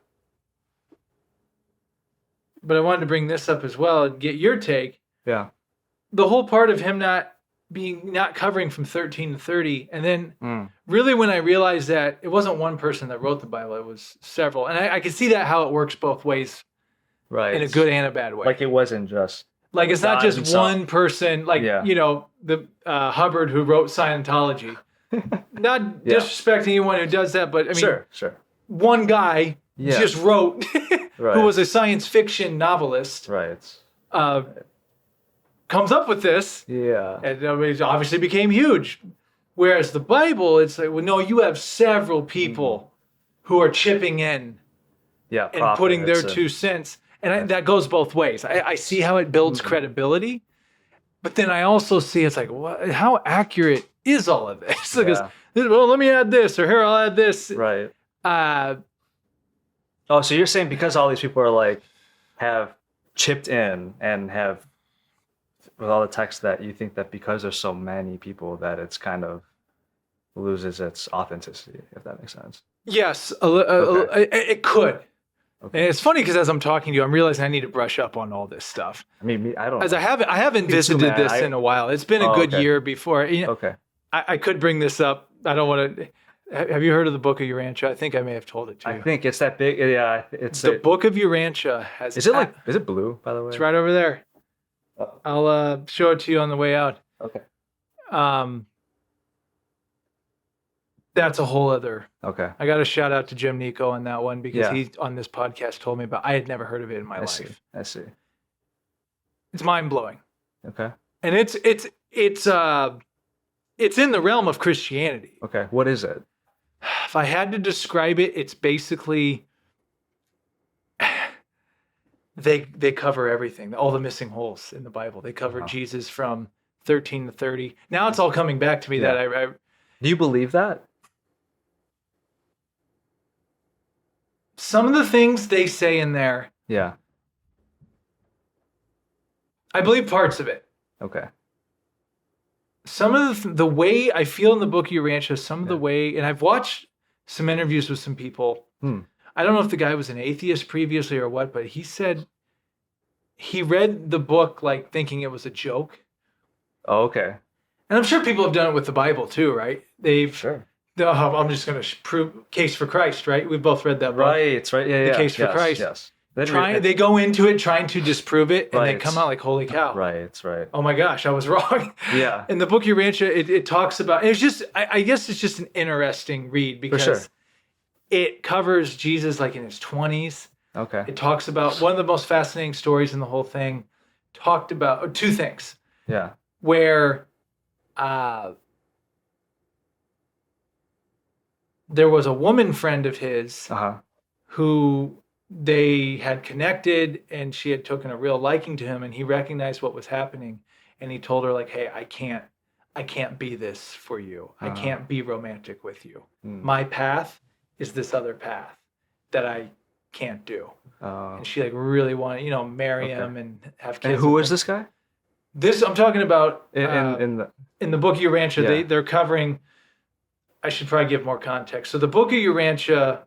but I wanted to bring this up as well and get your take. Yeah. The whole part of him not covering from 13 to 30, and then really when I realized that it wasn't one person that wrote the Bible, it was several, and I can see that how it works both ways, Right. in a good and a bad way. Like it wasn't just like it's not God just himself. one person, like the Hubbard who wrote Scientology. Not disrespecting anyone who does that, but I mean, sure. One guy just wrote, who was a science fiction novelist, Right. comes up with this, and it obviously became huge. Whereas the Bible, it's like, well, no, you have several people who are chipping in, and putting their 2 cents, and that goes both ways. I see how it builds credibility, but then I also see it's like, how accurate is all of this? Because well, let me add this, or here I'll add this. Right. Oh, so you're saying because all these people are like have chipped in and have with all the text that you think that because there's so many people that it's kind of loses its authenticity, if that makes sense. Yes, it could. Okay. And it's funny because as I'm talking to you, I'm realizing I need to brush up on all this stuff. I mean, I don't. As I haven't visited this in a while. It's been a good year before. Okay. I could bring this up. I don't want to. Have you heard of the Book of Urantia? I think I may have told it to you. I think it's that big. Yeah, it's the Book of Urantia has. Is it blue, by the way? It's right over there. I'll show it to you on the way out. Okay. That's a whole other. Okay. I got to shout out to Jim Nico on that one because he on this podcast told me about. I had never heard of it in my life. I see. It's mind blowing. Okay. And it's in the realm of Christianity. Okay. What is it? If I had to describe it, it's basically they cover everything, all the missing holes in the Bible. They cover Jesus from 13 to 30. Now it's all coming back to me that I do you believe that? Some of the things they say in there. Yeah. I believe parts of it. Okay. Some of the way I feel in the Book of Urantia, some of the way, and I've watched some interviews with some people. I don't know if the guy was an atheist previously or what, but he said he read the book like thinking it was a joke. Oh, okay. And I'm sure people have done it with the Bible too, right? Sure. I'm just going to prove Case for Christ, right? We've both read that book. Right. Yeah. The Case for Christ. Yes. They go into it trying to disprove it, and they come out like, holy cow. Right. Oh my gosh, I was wrong. Yeah. In the Book of Urantia, it talks about, it's just, I guess it's just an interesting read because it covers Jesus like in his 20s. Okay. It talks about one of the most fascinating stories in the whole thing, talked about 2 things. Yeah. Where there was a woman friend of his who they had connected, and she had taken a real liking to him, and he recognized what was happening, and he told her like, hey, I can't be this for you. I can't be romantic with you. My path is this other path that I can't do. And she like really wanted, marry him and have kids. And who is this guy? This I'm talking about in the Book of Urantia. They're covering. I should probably give more context. So the Book of Urantia,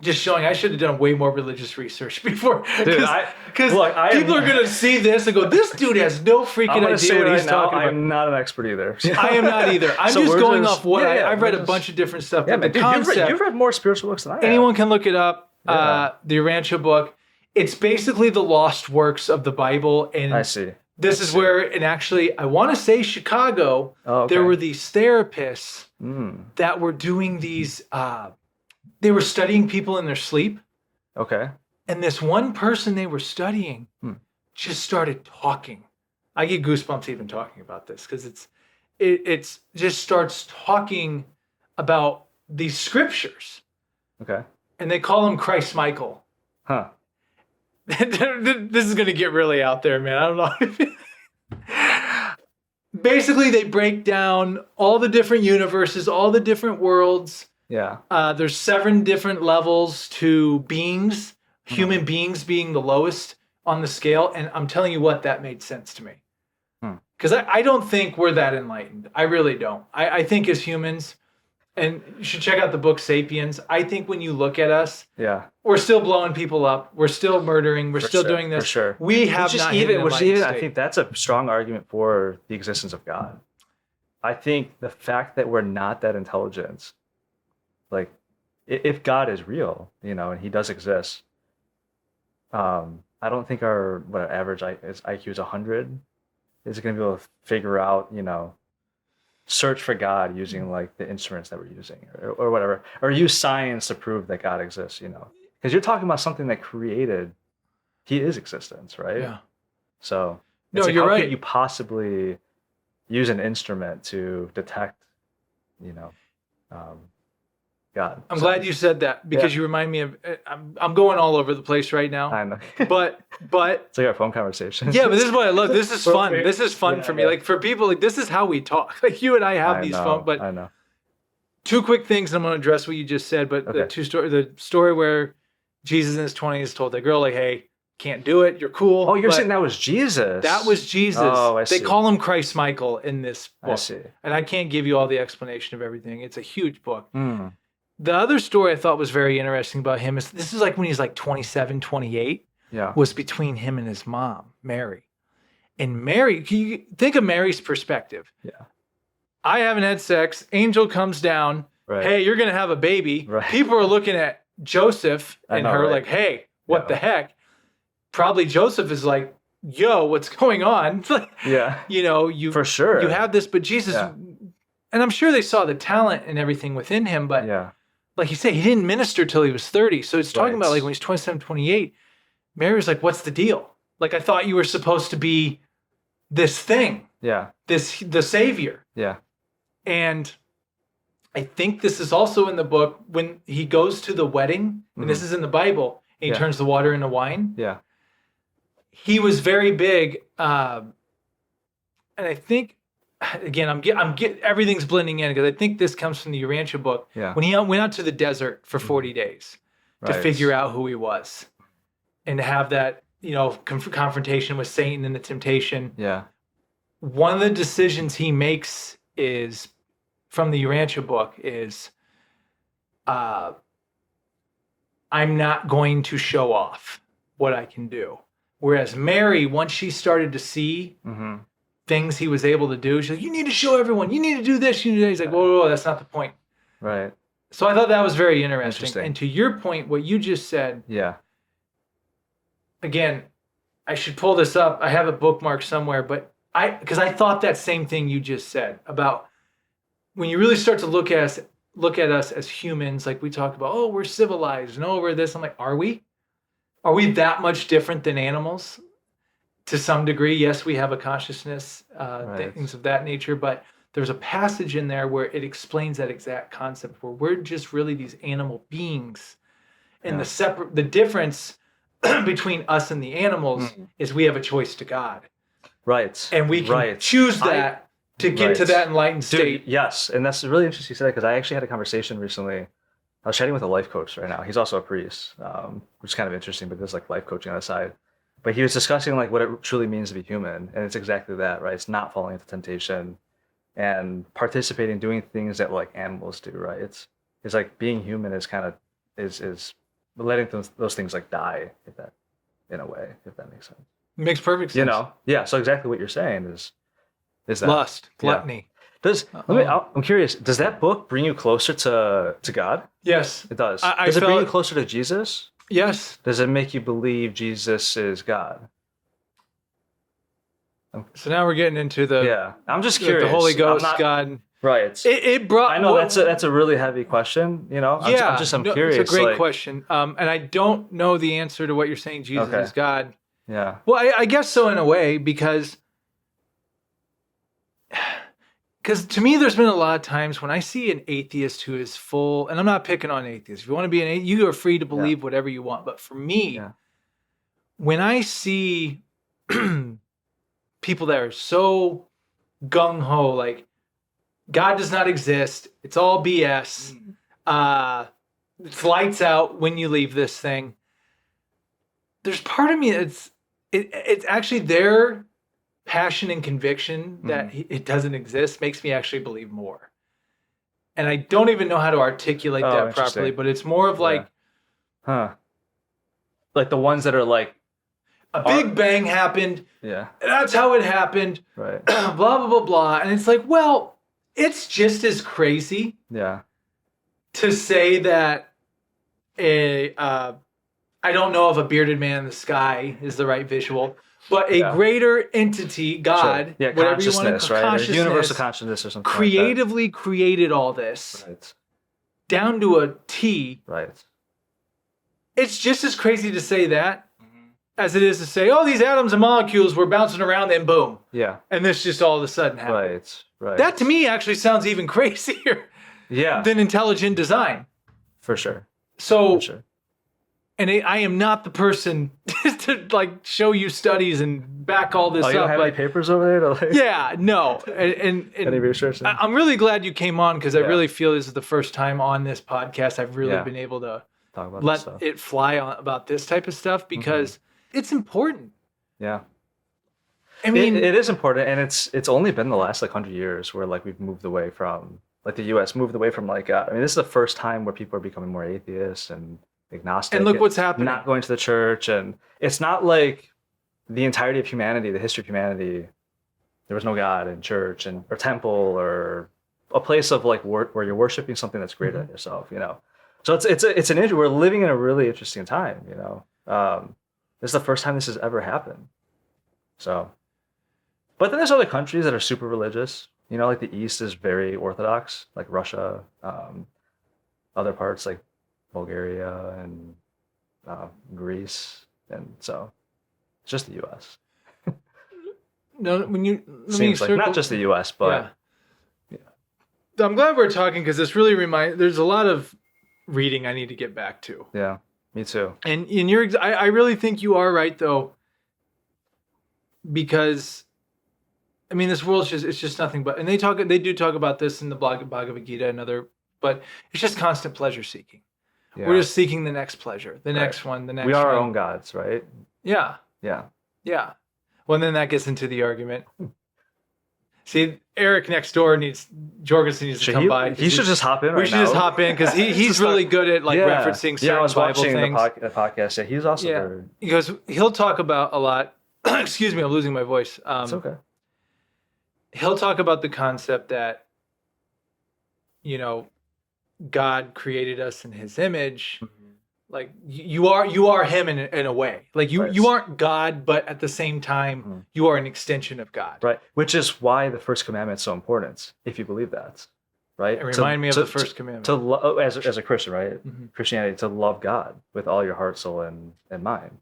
just showing, I should have done way more religious research before. Because people are going to see this and go, this dude has no freaking idea what he's talking about. I'm not an expert either. I am not either. I'm just going off what I've read a bunch of different stuff. Yeah, but man, you've read more spiritual books than I have. Anyone can look it up. The Urantia book. It's basically the lost works of the Bible. And I see. This is where, and actually, I want to say Chicago, there were these therapists that were doing these, they were studying people in their sleep. Okay. And this one person they were studying just started talking. I get goosebumps even talking about this because it's just starts talking about these scriptures. Okay. And they call him Christ Michael. Huh. This is going to get really out there, man. I don't know. Basically, they break down all the different universes, all the different worlds. Yeah. There's 7 different levels to beings, human beings being the lowest on the scale. And I'm telling you what, that made sense to me. Because I don't think we're that enlightened. I really don't. I think as humans, And you should check out the book Sapiens. I think when you look at us, Yeah. we're still blowing people up. We're still murdering. We're still doing this. For sure. We have not hit an enlightened state. I think that's a strong argument for the existence of God. I think the fact that we're not that intelligent, like if God is real, and he does exist, I don't think our average IQ is 100. Is it going to be able to figure out, search for God using like the instruments that we're using or whatever, or use science to prove that God exists, because you're talking about something that created, he is existence, right? Yeah. So no, like, you're how right. could you possibly use an instrument to detect, God? I'm glad you said that because you remind me of, I'm going all over the place right now. I know. but it's like our phone conversation. Yeah, but this is what I love. This is fun. This is fun for me. Yeah. Like for people, like this is how we talk. Like you and I have these phone. But I know. Two quick things. I'm going to address what you just said. But the story where Jesus in his 20s told that girl, like, "Hey, can't do it. You're cool." Oh, you're saying that was Jesus? That was Jesus. Oh, I see. They call him Christ Michael in this book. I see. And I can't give you all the explanation of everything. It's a huge book. Mm. The other story I thought was very interesting about him is this is like when he's like 27, 28. Yeah. Was between him and his mom, Mary. And Mary, can you think of Mary's perspective? Yeah. I haven't had sex. Angel comes down. Right. Hey, you're going to have a baby. Right. People are looking at Joseph and her like, hey, what the heck? Probably Joseph is like, yo, what's going on? Yeah. You for sure. You have this, but Jesus, and I'm sure they saw the talent and everything within him, but like you say, he didn't minister till he was 30. So it's talking about like when he's 27, 28, Mary was like, what's the deal? Like, I thought you were supposed to be this thing. Yeah. The savior. Yeah. And I think this is also in the book when he goes to the wedding, and this is in the Bible, and he turns the water into wine. Yeah. He was very big. And I think, again, I'm getting everything's blending in because I think this comes from the Urantia book. Yeah. When he went out to the desert for 40 days to figure out who he was and to have that, confrontation with Satan and the temptation. Yeah. One of the decisions he makes is from the Urantia book is, I'm not going to show off what I can do. Whereas Mary, once she started to see things he was able to do, she's like, you need to show everyone, you need to do this, you need to do that. He's like, whoa, that's not the point. Right. So I thought that was very interesting. And to your point, what you just said, again, I should pull this up. I have a bookmark somewhere, but because I thought that same thing you just said about when you really start to look at us as humans, like we talk about, oh, we're civilized and we're this. I'm like, are we? Are we that much different than animals? To some degree, yes, we have a consciousness, things of that nature, but there's a passage in there where it explains that exact concept where we're just really these animal beings. And the difference between us and the animals is we have a choice to God. Right. And we can choose that to get to that enlightened state. Dude, yes. And that's really interesting you said that because I actually had a conversation recently. I was chatting with a life coach right now. He's also a priest, which is kind of interesting, but there's like life coaching on the side. But he was discussing like what it truly means to be human. And it's exactly that, right? It's not falling into temptation and participating, doing things that like animals do, right? It's like being human is kind of, is letting those things like die, if that, in a way, if that makes sense. It makes perfect sense. Yeah. So exactly what you're saying is that lust, gluttony. I'm curious. Does that book bring you closer to God? Yes, it does. Does it bring you closer to Jesus? Yes. Does it make you believe Jesus is God? So now we're getting into the. Yeah, I'm just curious. The Holy Ghost, God. Right. It brought. I know that's a really heavy question. I'm curious. It's a great question. And I don't know the answer to what you're saying. Jesus is God. Yeah. Well, I guess so in a way because to me, there's been a lot of times when I see an atheist who is full, and I'm not picking on atheists. If you want to be an atheist, you are free to believe whatever you want. But for me, when I see people that are so gung-ho, like, God does not exist, it's all BS, it's lights out when you leave this thing, there's part of me that's, it's actually their passion and conviction that it doesn't exist makes me actually believe more. and I don't even know how to articulate Oh, that properly, interesting. but it's more of like Huh. Like the ones that are like, a big bang happened. yeah, That's how it happened. right. Blah, blah, blah, blah. And it's like, well, it's just as crazy Yeah. to say that I don't know if a bearded man in the sky is the right visual, but a Yeah. greater entity, God, Sure. Yeah, whatever you want to consciousness, right? Or consciousness, universal consciousness or something creatively created all this like that. down to a T. Right. It's just as crazy to say that as it is to say, oh, these atoms and molecules were bouncing around and boom. Yeah. And this just all of a sudden happened. Right. Right. That to me actually sounds even crazier Yeah. than intelligent design. For sure. So, For sure. and I am not the person to like show you studies and back all this Oh, you don't up. have any papers over there? To, like, Yeah, no. And any research? I'm really glad you came on because I Yeah. really feel this is the first time on this podcast I've really Yeah. been able to Talk about this let stuff. it fly on about this type of stuff because it's important. Yeah. I mean, it is important, and it's only been the last like 100 years where like we've moved away from like the U.S. moved away from like I mean this is the first time where people are becoming more atheist and agnostic. and look what's happening. Not going to the church, and it's not like the entirety of humanity, the history of humanity. There was no God in church and or temple or a place of like where you're worshiping something that's greater than yourself. You know, so it's an issue. We're living in a really interesting time. You know, this is the first time this has ever happened. So. But then there's other countries that are super religious. You know, like the East is very Orthodox, like Russia, other parts like Bulgaria and Greece. And so it's just the U.S. No, when you let me Seems like circle, not just the U.S., but yeah. I'm glad we're talking because this really there's a lot of reading I need to get back to. yeah, me too. And I really think you are right though, because I mean this world's it's just nothing but, and they do talk about this in the Bhagavad Gita and other, but it's just constant pleasure seeking. Yeah. We're just seeking the next pleasure, the next one, the next. We are one. our own gods, right? Yeah, Yeah. yeah. Well, then that gets into the argument. See, Eric next door Jorgensen needs to come by. He should just hop in. We should just hop in because he's really good at like Yeah. referencing certain Yeah, I was Bible watching things. the podcast. Yeah, he's also Yeah. very. Because he'll talk about a lot. Excuse me, I'm losing my voice. It's okay. He'll talk about the concept that, you know, God created us in His image. Like you are Him in a way. Like Right. you aren't God, but at the same time you are an extension of God. Right, which is why the first commandment is so important, if you believe that, right? It remind me of the first commandment. As a Christian, right? Christianity, to love God with all your heart, soul, and mind,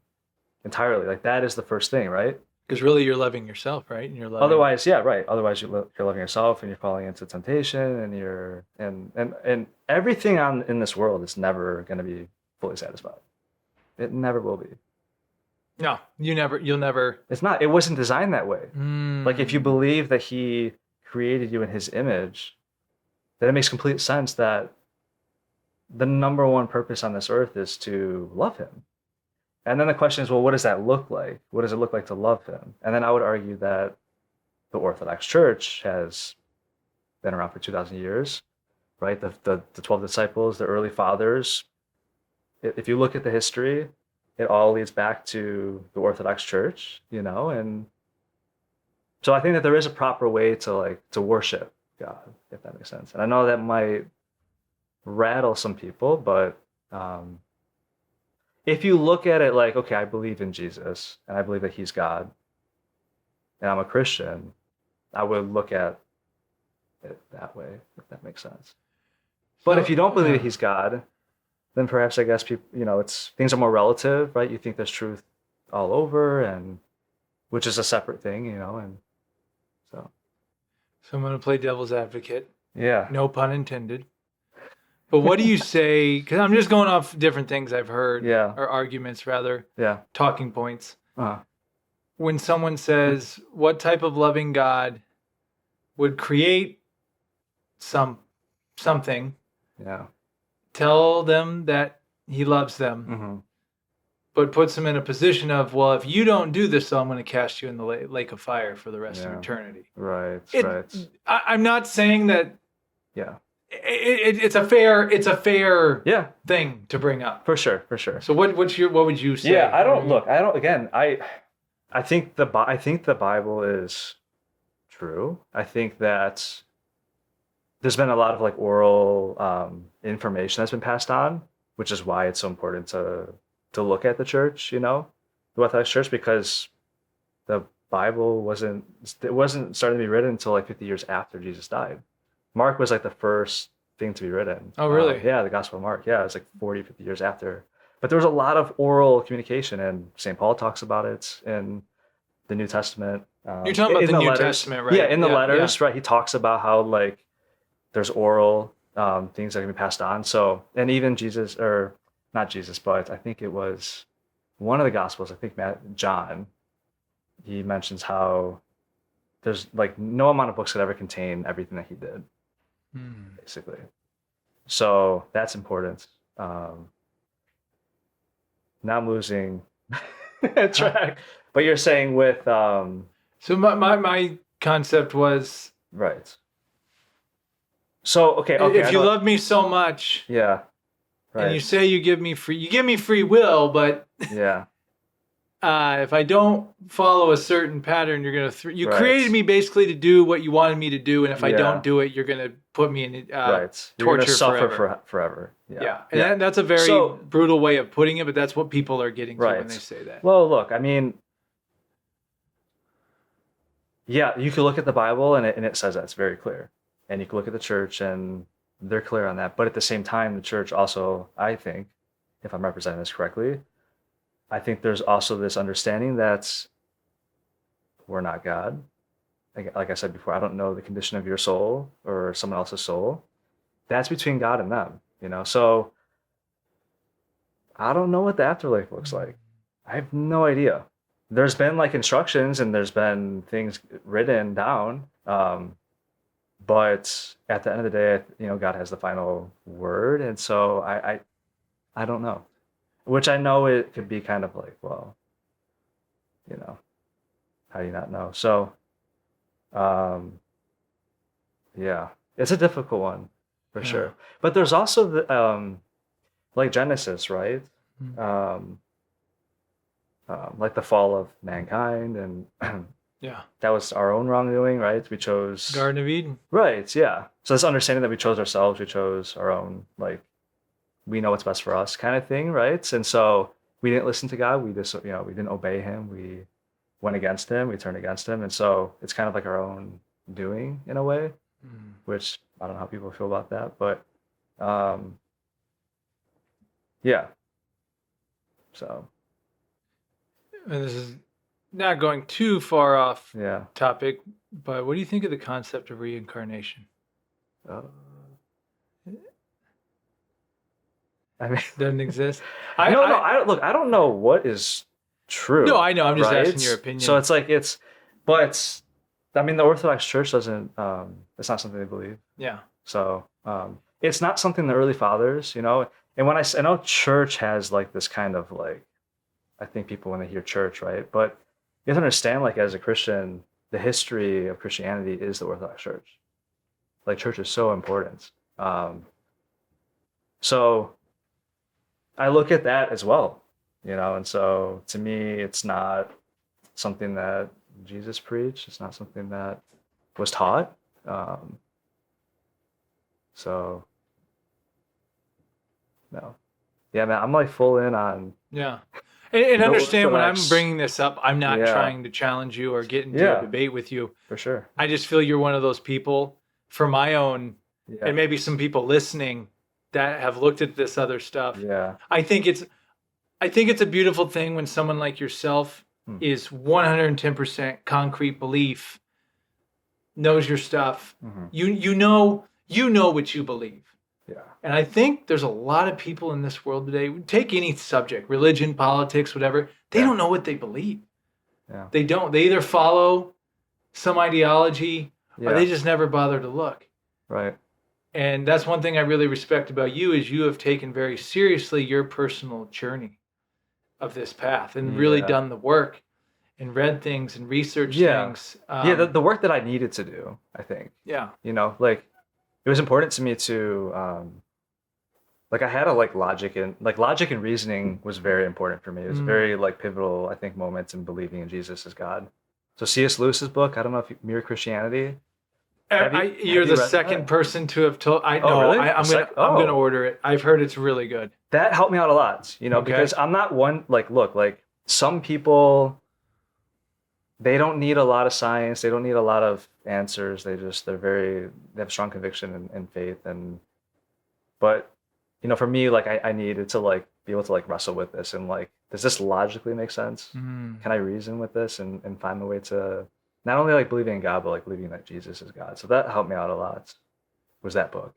entirely. Like that is the first thing, right? Because really, you're loving yourself, right? And you're loving. Otherwise, yeah, right. Otherwise, you're loving yourself, and you're falling into temptation, and you're and everything in this world is never going to be fully satisfied. It never will be. No, you'll never. It's not. It wasn't designed that way. Like if you believe that He created you in His image, then it makes complete sense that the number one purpose on this earth is to love Him. And then the question is, well, what does that look like? What does it look like to love Him? And then I would argue that the Orthodox Church has been around for 2,000 years, right? The 12 disciples, the early fathers. If you look at the history, it all leads back to the Orthodox Church, you know, and so I think that there is a proper way to worship God, if that makes sense. And I know that might rattle some people, but if you look at it like, okay, I believe in Jesus and I believe that He's God, and I'm a Christian, I would look at it that way, if that makes sense. But if you don't believe that He's God, then perhaps I guess people, you know, things are more relative, right? You think there's truth all over, and which is a separate thing, you know, and so. So I'm going to play devil's advocate. Yeah. No pun intended. But what do you say? Because I'm just going off different things I've heard, Yeah. or arguments rather, Yeah. talking points. Uh-huh. When someone says, "What type of loving God would create something?" Yeah. Tell them that He loves them, but puts them in a position of, well, if you don't do this, I'm going to cast you in the lake of fire for the rest of eternity. Right. Right. I'm not saying that. Yeah. it's a fair Yeah, thing to bring up. for sure, for sure. So what would you say? Yeah, I think the Bible is true. I think that there's been a lot of like oral information that's been passed on, which is why it's so important to look at the church, the Orthodox Church, because the Bible wasn't starting to be written until like 50 years after Jesus died. Mark was like the first thing to be written. Oh, really? Yeah, the Gospel of Mark. Yeah, it was like 40, 50 years after. But there was a lot of oral communication, and St. Paul talks about it in the New Testament. You're talking about in the New letters. Testament, right? Yeah, in the letters, yeah. right? He talks about how like there's oral things that can be passed on. So, and even Jesus, or not Jesus, but I think it was one of the Gospels, I think John, he mentions how there's like no amount of books could ever contain everything that he did, basically. So that's important. Now I'm losing track, but you're saying with So my concept was, right. So okay, if you love me so much, yeah, right. and you say you give me free will, but yeah, if I don't follow a certain pattern, you're gonna you Right. created me basically to do what you wanted me to do, and if I Yeah. don't do it, you're gonna put me in right. You're torture gonna suffer forever. forever. Yeah, and that's a very So- brutal way of putting it, but that's what people are getting to when Right. they say that. Well, look, I mean, yeah, you can look at the Bible and it says that. It's very clear. And you can look at the church and they're clear on that. But at the same time, the church also, I think, if I'm representing this correctly, I think there's also this understanding that we're not God. Like I said before, I don't know the condition of your soul or someone else's soul. That's between God and them, So I don't know what the afterlife looks like. I have no idea. There's been like instructions and there's been things written down. But at the end of the day, God has the final word. And so I don't know, which I know it could be kind of like, well, how do you not know? So, yeah, it's a difficult one for sure. But there's also the, like Genesis, right? Like the fall of mankind, and Yeah, that was our own wrongdoing, right? We chose Garden of Eden. right, yeah. So this understanding that we chose ourselves, we chose our own, like we know what's best for us, kind of thing, right? And so we didn't listen to God. We just, we didn't obey Him. We went against Him. We turned against Him, and so it's kind of like our own doing in a way, which I don't know how people feel about that, but yeah. So. And this is not going too far off Yeah. topic, but what do you think of the concept of reincarnation? I mean, Doesn't exist. I don't know. I don't know what is true. No, I know. I'm just right? asking your opinion. So it's like but I mean, the Orthodox Church doesn't. It's not something they believe. Yeah. So it's not something the early fathers, And when I know church has like this kind of like, I think people when they hear church, right? But you have to understand, like as a Christian, the history of Christianity is the Orthodox Church. Like church is so important. So I look at that as well, and so to me, it's not something that Jesus preached. It's not something that was taught. So no. Yeah, man, I'm like full in on. Yeah. And understand when I'm Orthodox. bringing this up, I'm not Yeah. trying to challenge you or get into Yeah. a debate with you. For sure. I just feel you're one of those people, for my own, Yeah. and maybe some people listening that have looked at this other stuff. Yeah. I think it's a beautiful thing when someone like yourself is 110% concrete belief, knows your stuff. You know what you believe. Yeah. And I think there's a lot of people in this world today, take any subject, religion, politics, whatever, they don't know what they believe. Yeah. They don't. They either follow some ideology or Yeah. they just never bother to look. Right. And that's one thing I really respect about you is you have taken very seriously your personal journey of this path and really Yeah. done the work and read things and researched Yeah. things. The work that I needed to do, I think. Yeah. Like it was important to me to like I had a logic and reasoning was very important for me. It was a very pivotal, I think, moment in believing in Jesus as God. So C.S. Lewis's book, I don't know if Mere Christianity. You're the second person to have told. I know. Really? I'm gonna order it. I've heard it's really good. That helped me out a lot, because I'm not one look, some people, they don't need a lot of science, they don't need a lot of answers. They have strong conviction and faith, but for me, I needed to be able to wrestle with this and does this logically make sense? Can I reason with this and find a way to not only believing in God, but believing that Jesus is God. So that helped me out a lot, was that book.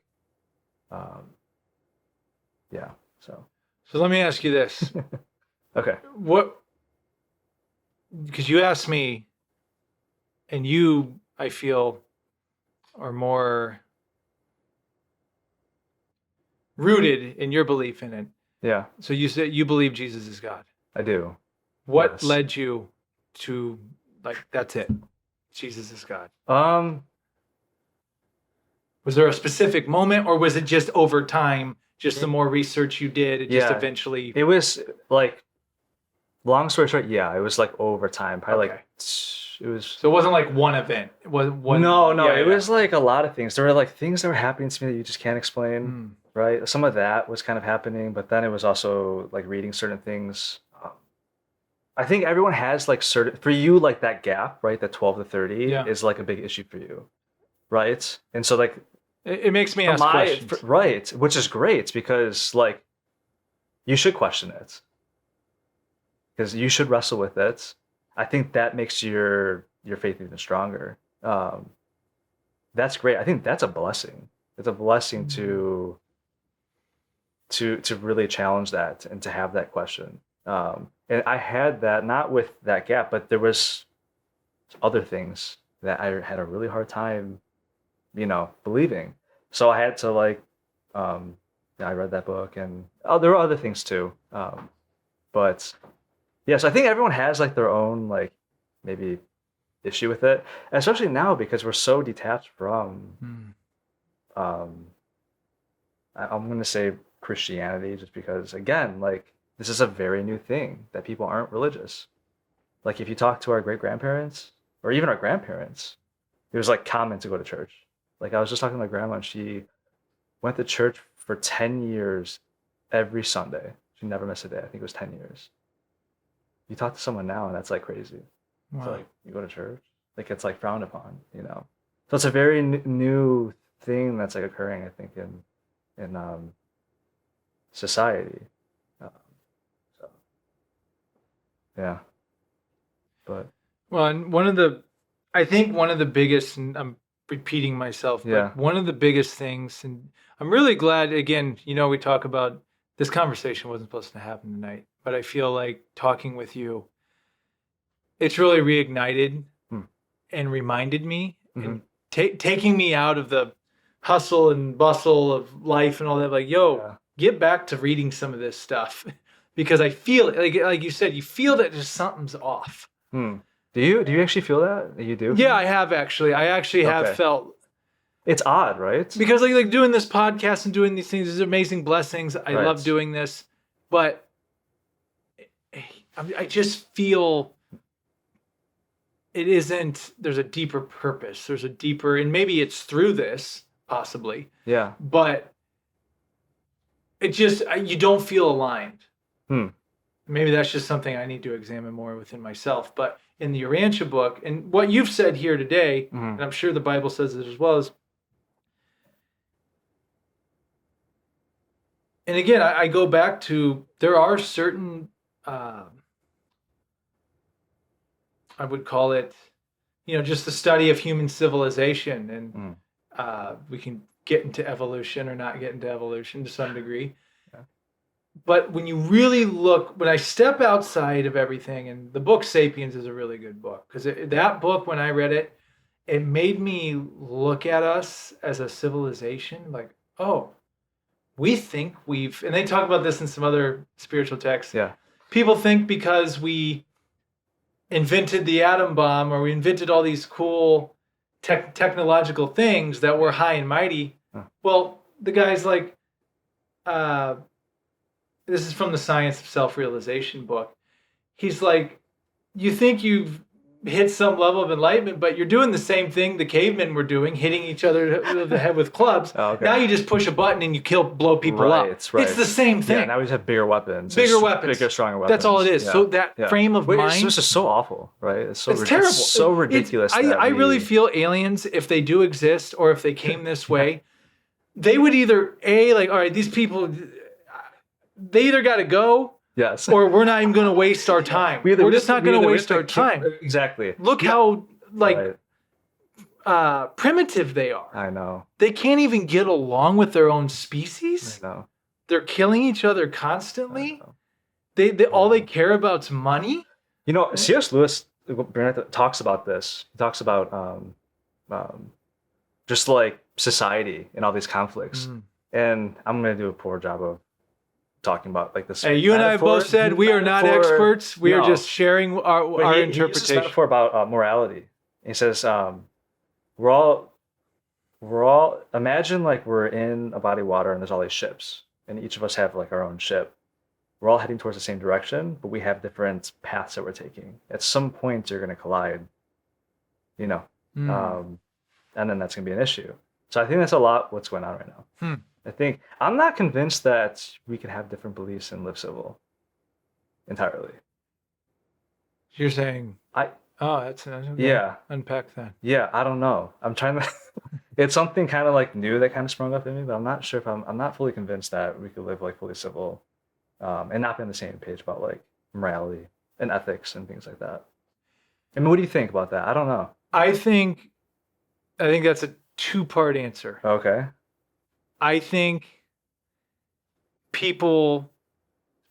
Yeah. So let me ask you this. Okay. Because you asked me, and you, I feel, are more rooted in your belief in it. Yeah. So you said you believe Jesus is God. I do. What Yes. led you to that's it? Jesus is God. Was there a specific moment, or was it just over time, just the more research you did, it just eventually... It was long story short, it was over time. Probably it was... So it wasn't one event. It was one... No, it was a lot of things. There were things that were happening to me that you just can't explain, right? Some of that was kind of happening, but then it was also reading certain things. I think everyone has certain, for you, that gap, right? That 12 to 30 is a big issue for you, right? And so it makes me ask questions. Right, which is great because you should question it. Because you should wrestle with it. I think that makes your faith even stronger. That's great. I think that's a blessing. It's a blessing to really challenge that and to have that question. And I had that not with that gap, but there was other things that I had a really hard time, believing. So I had to I read that book, and there were other things too. But yes, I think everyone has their own maybe issue with it, and especially now because we're so detached from I'm going to say Christianity, just because again this is a very new thing that people aren't religious. If you talk to our great grandparents or even our grandparents, it was common to go to church. I was just talking to my grandma, and she went to church for 10 years every Sunday. She never missed a day. I think it was 10 years. You talk to someone now, and that's crazy. Wow. So you go to church, it's frowned upon, So it's a very new thing that's occurring, I think, in society. So yeah, but and I think one of the biggest, and I'm repeating myself, but one of the biggest things, and I'm really glad, again, we talk about this conversation wasn't supposed to happen tonight, but I feel talking with you, it's really reignited and reminded me and taking me out of the hustle and bustle of life and all that. Get back to reading some of this stuff because I feel it. Like you said, you feel that just something's off. Do you actually feel that? You do? Yeah, I have actually. I actually have felt. It's odd, right? Because doing this podcast and doing these things is amazing blessings. I love doing this, but I just feel it isn't. There's a deeper purpose. There's a deeper, and maybe it's through this possibly. Yeah. But it just you don't feel aligned. Maybe that's just something I need to examine more within myself. But in the Urantia book, and what you've said here today, and I'm sure the Bible says it as well, is, and again, I go back to, there are certain, I would call it, just the study of human civilization. And we can get into evolution or not get into evolution to some degree. But when you really look, when I step outside of everything, and the book Sapiens is a really good book, because that book, when I read it, it made me look at us as a civilization we think and they talk about this in some other spiritual texts. Yeah. People think because we invented the atom bomb or we invented all these cool technological things that we're high and mighty. Well, the guy's like, this is from the Science of Self-Realization book. He's like, you think you've hit some level of enlightenment, but you're doing the same thing the cavemen were doing, hitting each other over the head with clubs. Oh, okay. Now you just push a button and you blow people up. Right. It's the same thing. Yeah, now we just have bigger weapons. Bigger weapons. Bigger, stronger weapons. That's all it is. Yeah. So that frame of mind. This is so awful, right? It's terrible. It's so ridiculous. I really feel aliens, if they do exist or if they came this way, they would either, all right, these people, they either got to go. Yes. Or we're not even going to waste our time. We're just not going to waste our time. Exactly. Look how primitive they are. I know. They can't even get along with their own species. I know. They're killing each other constantly. They all they care about is money. You know, C.S. Lewis talks about this. He talks about just like society and all these conflicts. And I'm going to do a poor job of talking about like this. Hey, you and I have both said we are not experts. We are just sharing our interpretation. He uses this metaphor about morality. He says, we're all imagine like we're in a body of water and there's all these ships, and each of us have like our own ship. We're all heading towards the same direction, but we have different paths that we're taking. At some point, you're going to collide. You know, and then that's going to be an issue. So I think that's a lot what's going on right now. I'm not convinced that we can have different beliefs and live civil entirely. You're saying that's yeah. Unpack that. Yeah, I don't know. I'm trying to. It's something kind of like new that kind of sprung up in me, but I'm not sure if I'm not fully convinced that we could live like fully civil, and not be on the same page about like morality and ethics and things like that. I mean, what do you think about that? I don't know. I think that's a two-part answer. Okay. I think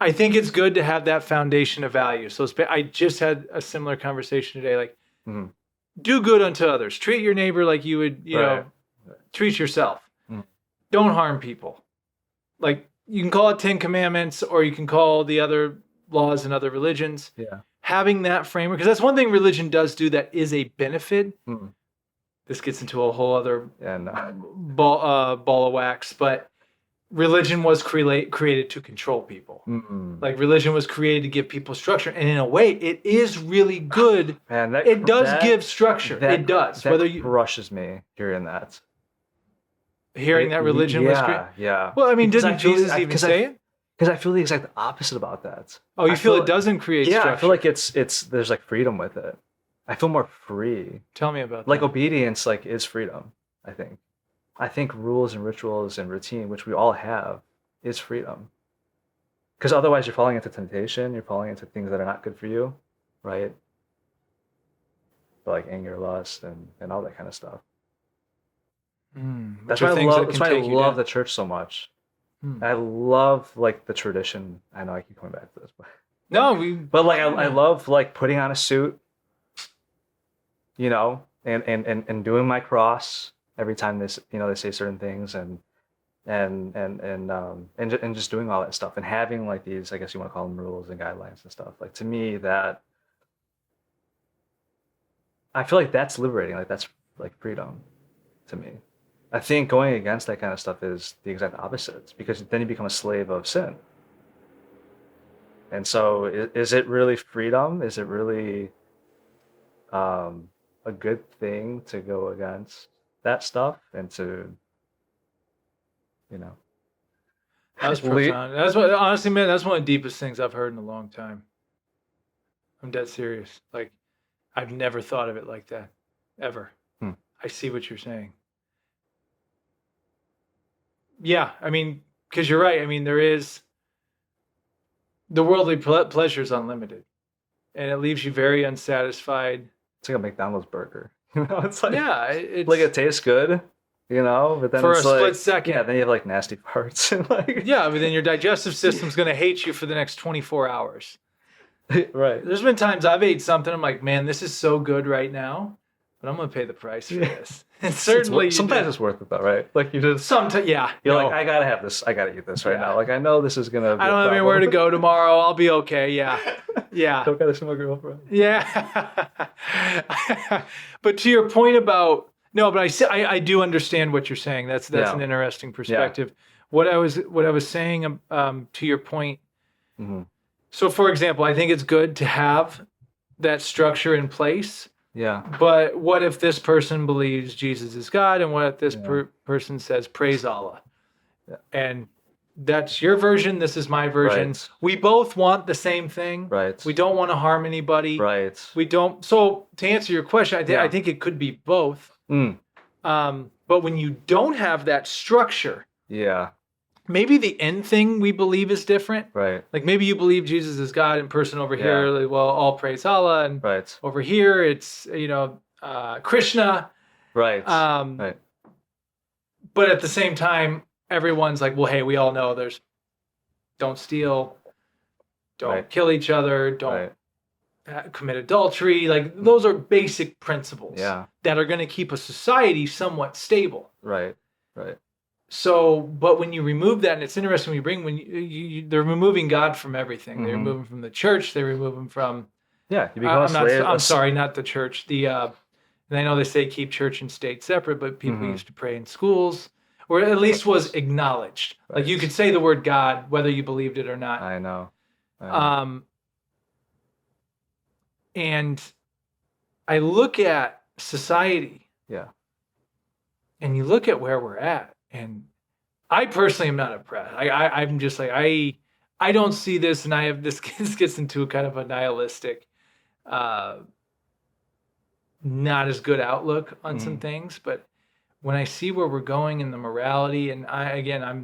it's good to have that foundation of value. So I just had a similar conversation today. Like, do good unto others. Treat your neighbor like you would, treat yourself. Don't harm people. Like, you can call it 10 Commandments, or you can call the other laws in other religions. Yeah. Having that framework, because that's one thing religion does do that is a benefit. This gets into a whole other ball of wax, but religion was created to control people. Like, religion was created to give people structure, and in a way, it is really good. Man, it does give structure. It does. That crushes me hearing that. Hearing that religion was created. Yeah. Well, I mean, didn't Jesus even say it? Because I feel the exact opposite about that. Oh, you feel it doesn't create structure? Yeah, I feel like it's there's like freedom with it. I feel more free. Tell me about that. Like, obedience is freedom, I think. I think rules and rituals and routine, which we all have, is freedom. Because otherwise you're falling into temptation, you're falling into things that are not good for you, right? But like anger, lust, and all that kind of stuff. That's why I love the church so much. I love like the tradition. I know I keep coming back to this, but I love like putting on a suit, and doing my cross every time they say certain things, and just doing all that stuff, and having like these, I guess you want to call them, rules and guidelines and stuff. Like, to me, that I feel like that's liberating. Like, that's like freedom to me. I think going against that kind of stuff is the exact opposite, because then you become a slave of sin. And so is it really freedom? Is it really a good thing to go against that stuff and to, That's profound. Honestly, man, that's one of the deepest things I've heard in a long time. I'm dead serious. Like, I've never thought of it like that, ever. I see what you're saying. Yeah, I mean, because you're right. I mean, there is the worldly pleasure is unlimited, and it leaves you very unsatisfied. It's like a McDonald's burger. It's like, it's like, it tastes good, but then for it's a like, split second. Yeah, then you have like nasty farts and like. Yeah, but then your digestive system's gonna hate you for the next 24 hours. Right. There's been times I've ate something, I'm like, man, this is so good right now, but I'm gonna pay the price for this. And certainly, sometimes it's worth it though, right? Like, you just sometimes, yeah. You're like, I gotta have this. I gotta eat this right now. Like, I know this is gonna. I don't have anywhere to go tomorrow. I'll be okay. Yeah, yeah. Don't gotta see my girlfriend. Yeah. But to your point about No, but I do understand what you're saying. That's Yeah. an interesting perspective. What I was saying to your point. Mm-hmm. So, for example, I think it's good to have that structure in place. Yeah. But what if this person believes Jesus is God, and what if this Yeah. person says praise Allah? Yeah. And that's your version. This is my version. Right. We both want the same thing. Right. We don't want to harm anybody. Right. We don't. So to answer your question, I think it could be both. Mm. But when you don't have that structure, Yeah. maybe the end thing we believe is different. Right. Like maybe you believe Jesus is God in person over here. Like, well, all praise Allah, and Right. over here it's Krishna. Right. Right. But at the same time, everyone's like, well, hey, we all know don't steal, don't kill each other, don't commit adultery. Like those are basic principles that are going to keep a society somewhat stable. Right. Right. So, but when you remove that, and it's interesting when you bring, they're removing God from everything. Mm-hmm. They remove him from the church. They remove him from. Yeah, you become a slave. I'm sorry, not the church. And I know they say keep church and state separate, but people used to pray in schools, or at least was acknowledged. Right. Like you could say the word God, whether you believed it or not. I know. And I look at society. Yeah. And you look at where we're at, and I personally am not impressed. I'm just like, I don't see this, and I have this gets into a kind of a nihilistic, not as good outlook on some things. But when I see where we're going in the morality, and I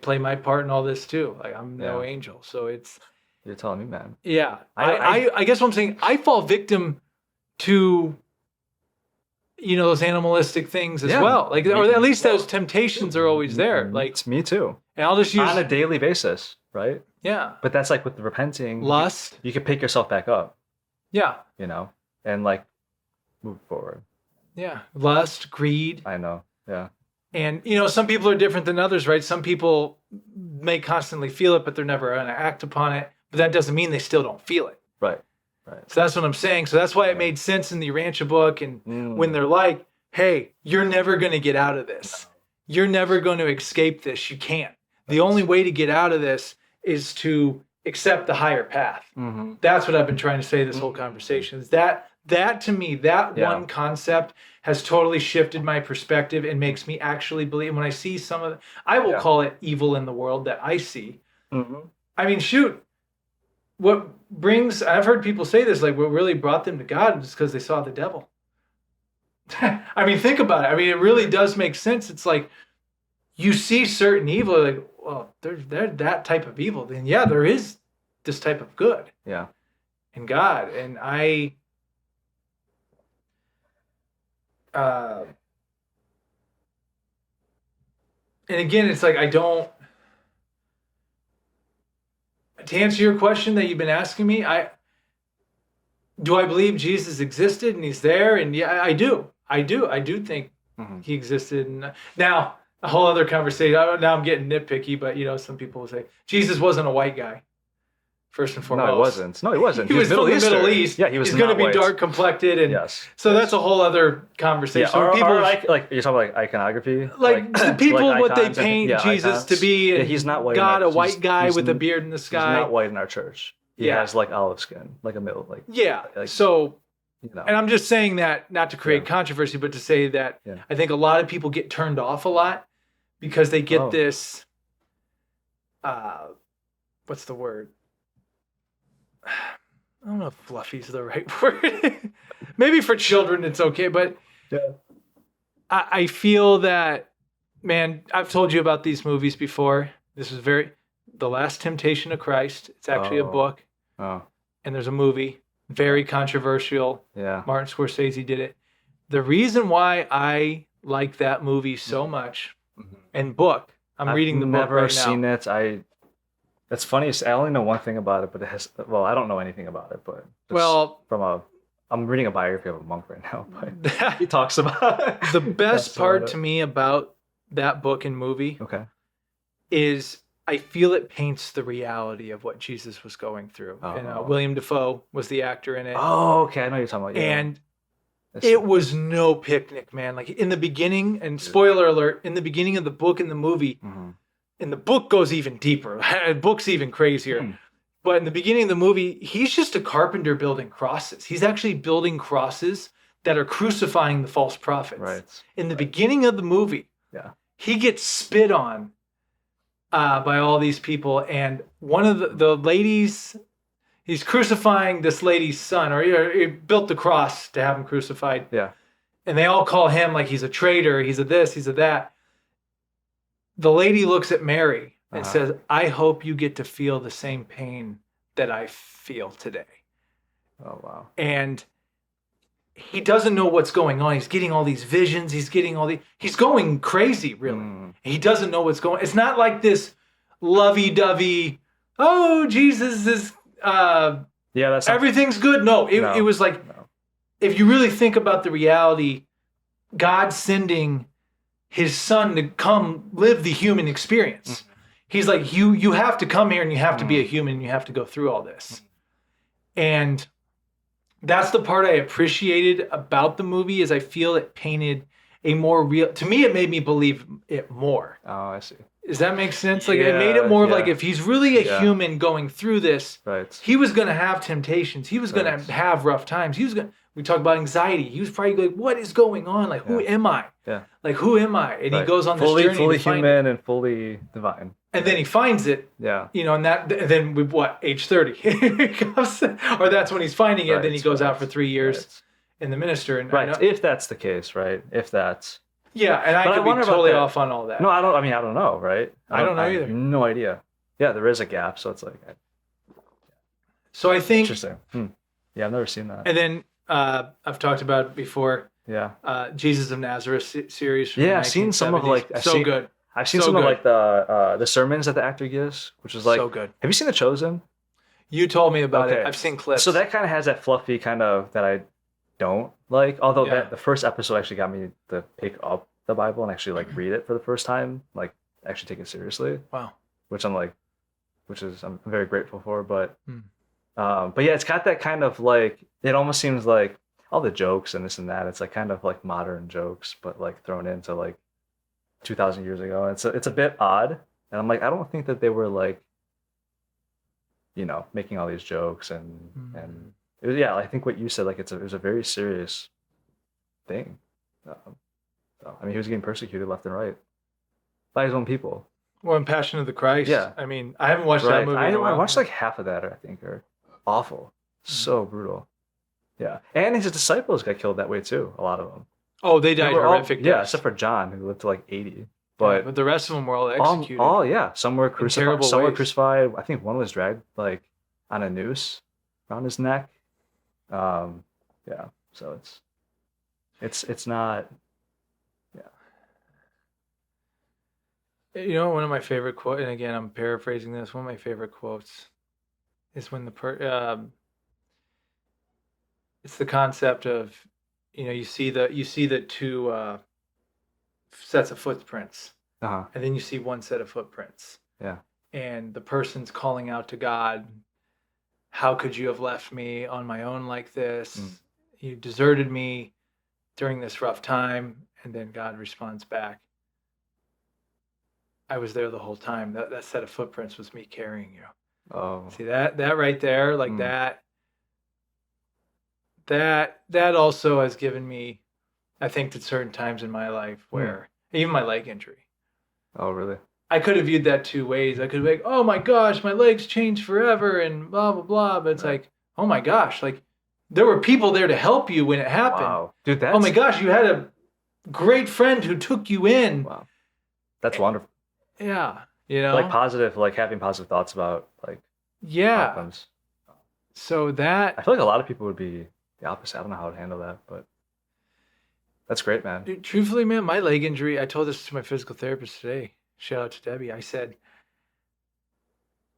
play my part in all this too. Like I'm no angel, so it's. You're telling me, man. Yeah, I guess what I'm saying, I fall victim to. Those animalistic things as well. Like, or at least those temptations are always there. Like, it's me too. And I'll just use on a daily basis, right? Yeah. But that's like with the repenting, lust. You can pick yourself back up. Yeah. And like move forward. Yeah. Lust, greed. I know. Yeah. And some people are different than others, right? Some people may constantly feel it, but they're never going to act upon it. But that doesn't mean they still don't feel it. Right. Right. So that's what I'm saying. So that's why it made sense in the Urantia book. And when they're like, hey, you're never going to get out of this. No. You're never going to escape this. You can't. The only way to get out of this is to accept the higher path. Mm-hmm. That's what I've been trying to say this whole conversation. Is that to me, one concept has totally shifted my perspective and makes me actually believe. When I see some of I will call it evil in the world that I see. Mm-hmm. I mean, shoot. I've heard people say this, like what really brought them to God is because they saw the devil. I mean, think about it. I mean, it really does make sense. It's like you see certain evil, like, well, there's that type of evil. Then there is this type of good. Yeah. In God. And and again, it's like to answer your question that you've been asking me, do I believe Jesus existed and he's there? And yeah, I do. I do think he existed. And now a whole other conversation. Now I'm getting nitpicky, but some people will say Jesus wasn't a white guy. First and foremost. No, he wasn't. He was from the Middle East. Yeah, he was. He's going to be dark complected, and that's a whole other conversation. Yeah, or like you're talking about iconography, like the people what they paint Jesus to be. And he's not white. God, a white guy with a beard in the sky. He's not white in our church. He has like olive skin, like a middle, like so. And I'm just saying that not to create controversy, but to say that I think a lot of people get turned off a lot because they get this. What's the word? I don't know if fluffy is the right word. Maybe for children it's okay, but I feel that, man, I've told you about these movies before. This is The Last Temptation of Christ. It's actually a book. Oh. And there's a movie. Very controversial. Yeah. Martin Scorsese did it. The reason why I like that movie so much and book, I'm reading the book right now. I've never seen it. That's funny. I only know one thing about it, but I don't know anything about it, but I'm reading a biography of a monk right now, but he talks about it. The best part to me about that book and movie is I feel it paints the reality of what Jesus was going through. Oh. And William Dafoe was the actor in it. Oh, okay. I know what you're talking about. Yeah. And It was no picnic, man. Like in the beginning, and spoiler alert, in the beginning of the book and the movie, and the book goes even deeper. The book's even crazier. But in the beginning of the movie, he's just a carpenter building crosses. He's actually building crosses that are crucifying the false prophets. Right. In the beginning of the movie, he gets spit on by all these people. And one of the ladies, he's crucifying this lady's son, or he built the cross to have him crucified. Yeah. And they all call him like he's a traitor, he's a this, he's a that. The lady looks at Mary and says, I hope you get to feel the same pain that I feel today. Oh, wow. And he doesn't know what's going on. He's getting all these visions. He's going crazy, really. He doesn't know what's going on. It's not like this lovey-dovey, oh, Jesus is, that's everything's good. No, it was like, if you really think about the reality, God sending his son to come live the human experience. He's like, you have to come here and you have to be a human and you have to go through all this. And that's the part I appreciated about the movie, is I feel it painted a more real, to me, it made me believe it more. Oh, I see. Does that make sense? Like, it made it more of like, if he's really a human going through this, he was going to have temptations. He was going to have rough times. We talk about anxiety. He was probably like, what is going on? Like, who am I? Yeah. Like, who am I? And he goes on this journey. Fully human and fully divine. And then he finds it. Yeah. And then with age 30? He goes, or that's when he's finding it. Then he goes out for 3 years in the minister. And if that's the case, right? If that's. Yeah, and I could be totally off on all that. No, I don't know, right? I don't know either. I have no idea. Yeah, there is a gap, so it's like. So I think. Interesting. Yeah, I've never seen that. And then I've talked about it before. Yeah. Jesus of Nazareth series. From I've seen some of good. I've seen some of like the sermons that the actor gives, which is like so good. Have you seen The Chosen? You told me about it. I've seen clips. So that kind of has that fluffy kind of that I don't like. Although the first episode actually got me to pick up the Bible and actually like read it for the first time, like actually take it seriously. Wow. I'm very grateful for. But yeah, it's got that kind of like, it almost seems like all the jokes and this and that. It's like kind of like modern jokes, but like thrown into like 2,000 years ago. And it's a bit odd. And I'm like, I don't think that they were like, making all these jokes and it was, I think what you said, like it was a very serious thing. I mean, he was getting persecuted left and right by his own people. Well, in Passion of the Christ. Yeah. I mean, I haven't watched that movie. I watched like half of that, I think, are awful. So brutal. Yeah. And his disciples got killed that way too, a lot of them. Oh, they died horrific deaths. Yeah, except for John, who lived to like 80. But the rest of them were all executed. Some were crucified. Some were crucified. I think one was dragged like on a noose around his neck. So it's not. Yeah. One of my favorite quotes, and again, I'm paraphrasing this. One of my favorite quotes is when it's the concept of, you see the two sets of footprints, and then you see one set of footprints. Yeah. And the person's calling out to God, how could you have left me on my own like this? You deserted me during this rough time. And then God responds back, I was there the whole time. That set of footprints was me carrying you. Oh. See that right there, like that also has given me, I think, at certain times in my life where even my leg injury. Oh, really? I could have viewed that two ways. I could be like, oh my gosh, my legs changed forever and blah, blah, blah. But it's like, oh my gosh, like there were people there to help you when it happened. Wow. Dude, oh my gosh, you had a great friend who took you in. Wow. That's wonderful. Yeah. Like positive, like having positive thoughts about like outcomes. So that. I feel like a lot of people would be the opposite. I don't know how to handle that, but that's great, man. Dude, truthfully, man, my leg injury, I told this to my physical therapist today. Shout out to Debbie. I said,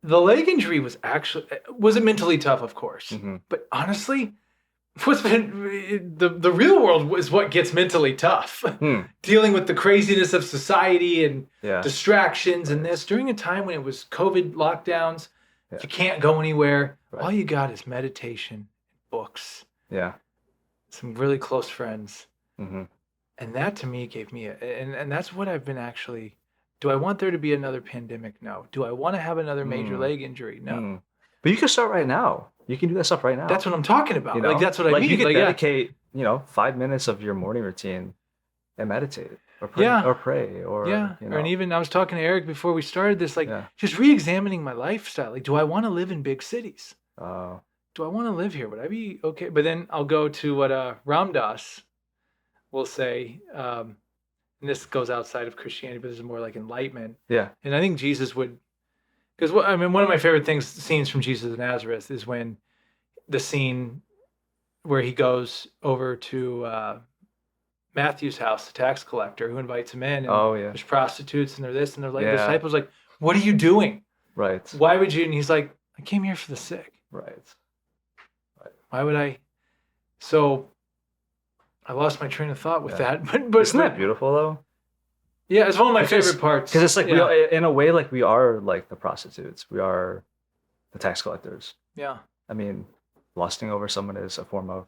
the leg injury wasn't mentally tough, of course. But honestly, what's been the real world is what gets mentally tough. Dealing with the craziness of society and distractions and this during a time when it was COVID lockdowns, you can't go anywhere. All you got is meditation, books. Yeah. some really close friends. Mm-hmm. And that to me gave me and that's what I've been actually. Do I want there to be another pandemic? No. Do I want to have another major Mm. leg injury? No. Mm. But you can start right now. You can do that stuff right now. That's what I'm talking You about. know, Like that's what I like mean. you could Like yeah. dedicate, 5 minutes of your morning routine and meditate or pray Yeah. or pray or Yeah. And even I was talking to Eric before we started this, like Yeah. just re-examining my lifestyle. Like, do I want to live in big cities? Oh. Do I want to live here? Would I be okay? But then I'll go to what Ram Dass will say, and this goes outside of Christianity, but this is more like enlightenment. Yeah. And I think Jesus would, because I mean, one of my favorite scenes from Jesus of Nazareth is when the scene where he goes over to Matthew's house, the tax collector, who invites him in, and Oh yeah. there's prostitutes and they're this and they're like, the Yeah. disciples like, what are you doing? Right. Why would you? And he's like, I came here for the sick. Right. Why would I? So I lost my train of thought with that. But Isn't that beautiful though? Yeah, it's one of my favorite parts. Because it's like yeah. in a way, like we are like the prostitutes. We are the tax collectors. Yeah. I mean, lusting over someone is a form of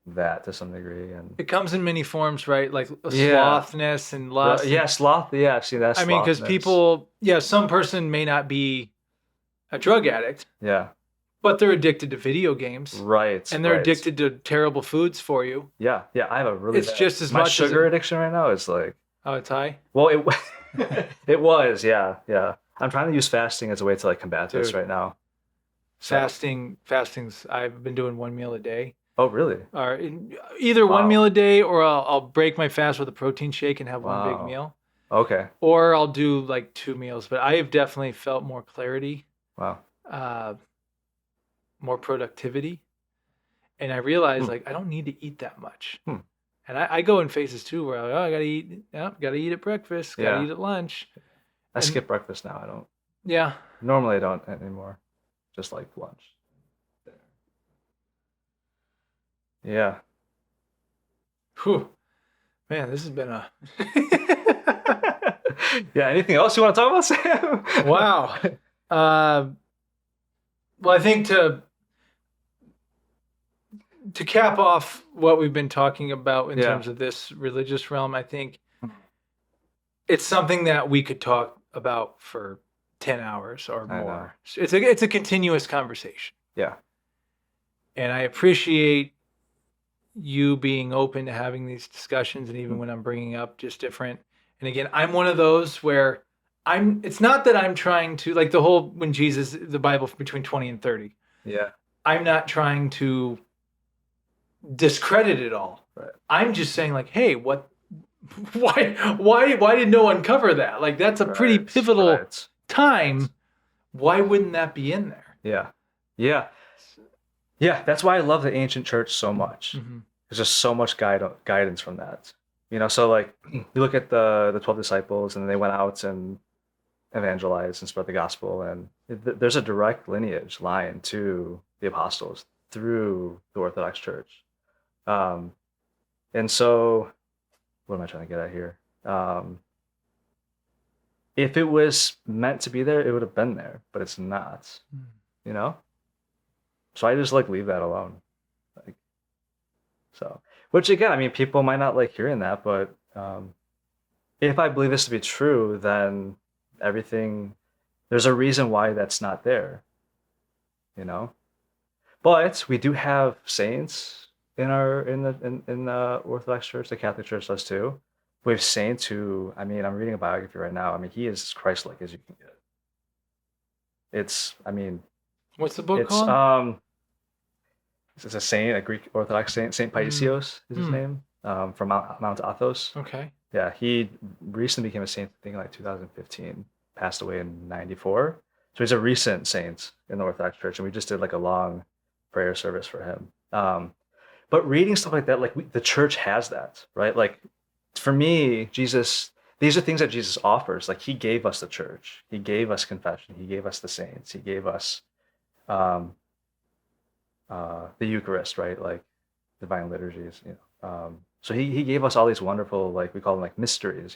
that to some degree, and it comes in many forms, right? Like Yeah. slothness and lust. yeah, sloth. Yeah, see that's. I mean, because people, some person may not be a drug addict, Yeah. but they're addicted to video games, Right. and they're right. addicted to terrible foods for you. Yeah, yeah. I have a really. It's bad- just as my much as sugar addiction right now is like. Oh, it's high. Well, it was. Yeah, yeah. I'm trying to use fasting as a way to like combat this Dude. right now. So- Fasting's. I've been doing one meal a day. Oh, really? Or either one Wow. meal a day, or I'll break my fast with a protein shake and have one big Wow. meal, Okay. or I'll do like 2 meals. But I have definitely felt more clarity, Wow. more productivity, and I realize Hmm. like I don't need to eat that much. Hmm. And I go in phases too, where I gotta eat. Yeah, gotta eat at breakfast. Gotta Yeah. eat at lunch. I And- skip breakfast now. I don't. Yeah. Normally, I don't anymore. Just like lunch. Yeah. Whew. Man, this has been a Yeah. Anything else you want to talk about, Sam? wow. Well, I think to cap off what we've been talking about in Yeah. terms of this religious realm, I think it's something that we could talk about for 10 hours or I know. more. It's a continuous conversation. Yeah. And I appreciate you being open to having these discussions, and even when I'm bringing up just different. And again, I'm one of those where it's not that I'm trying to, like the whole, when Jesus, the Bible between 20 and 30, Yeah. I'm not trying to discredit it all. Right. I'm just saying like, hey, why did no one cover that? Like that's a pretty Right, pivotal right. time. Why wouldn't that be in there? Yeah. Yeah. Yeah. That's why I love the ancient church so much. Mm-hmm. There's just so much guidance from that. So like you look at the 12 disciples, and they went out and evangelized and spread the gospel, and there's a direct line to the apostles through the Orthodox Church. And so what am I trying to get at here? If it was meant to be there, it would have been there, but it's not. So I just like leave that alone. Which again, I mean, people might not like hearing that, but if I believe this to be true, then there's a reason why that's not there. But we do have saints in the Orthodox Church. The Catholic Church does too. We have saints who, I mean, I'm reading a biography right now. I mean, he is as Christ-like as you can get. What's the book It's called? it's a saint, a Greek Orthodox saint. Saint Paisios is his name, from Mount Athos. Okay. Yeah, he recently became a saint, I think like 2015, passed away in 94. So he's a recent saint in the Orthodox Church, and we just did like a long prayer service for him. But reading stuff like that, like the church has that, right? Like for me, these are things that Jesus offers. Like he gave us the church, he gave us confession, he gave us the saints, he gave us the Eucharist, right? Like divine liturgies, so he gave us all these wonderful, like we call them like mysteries,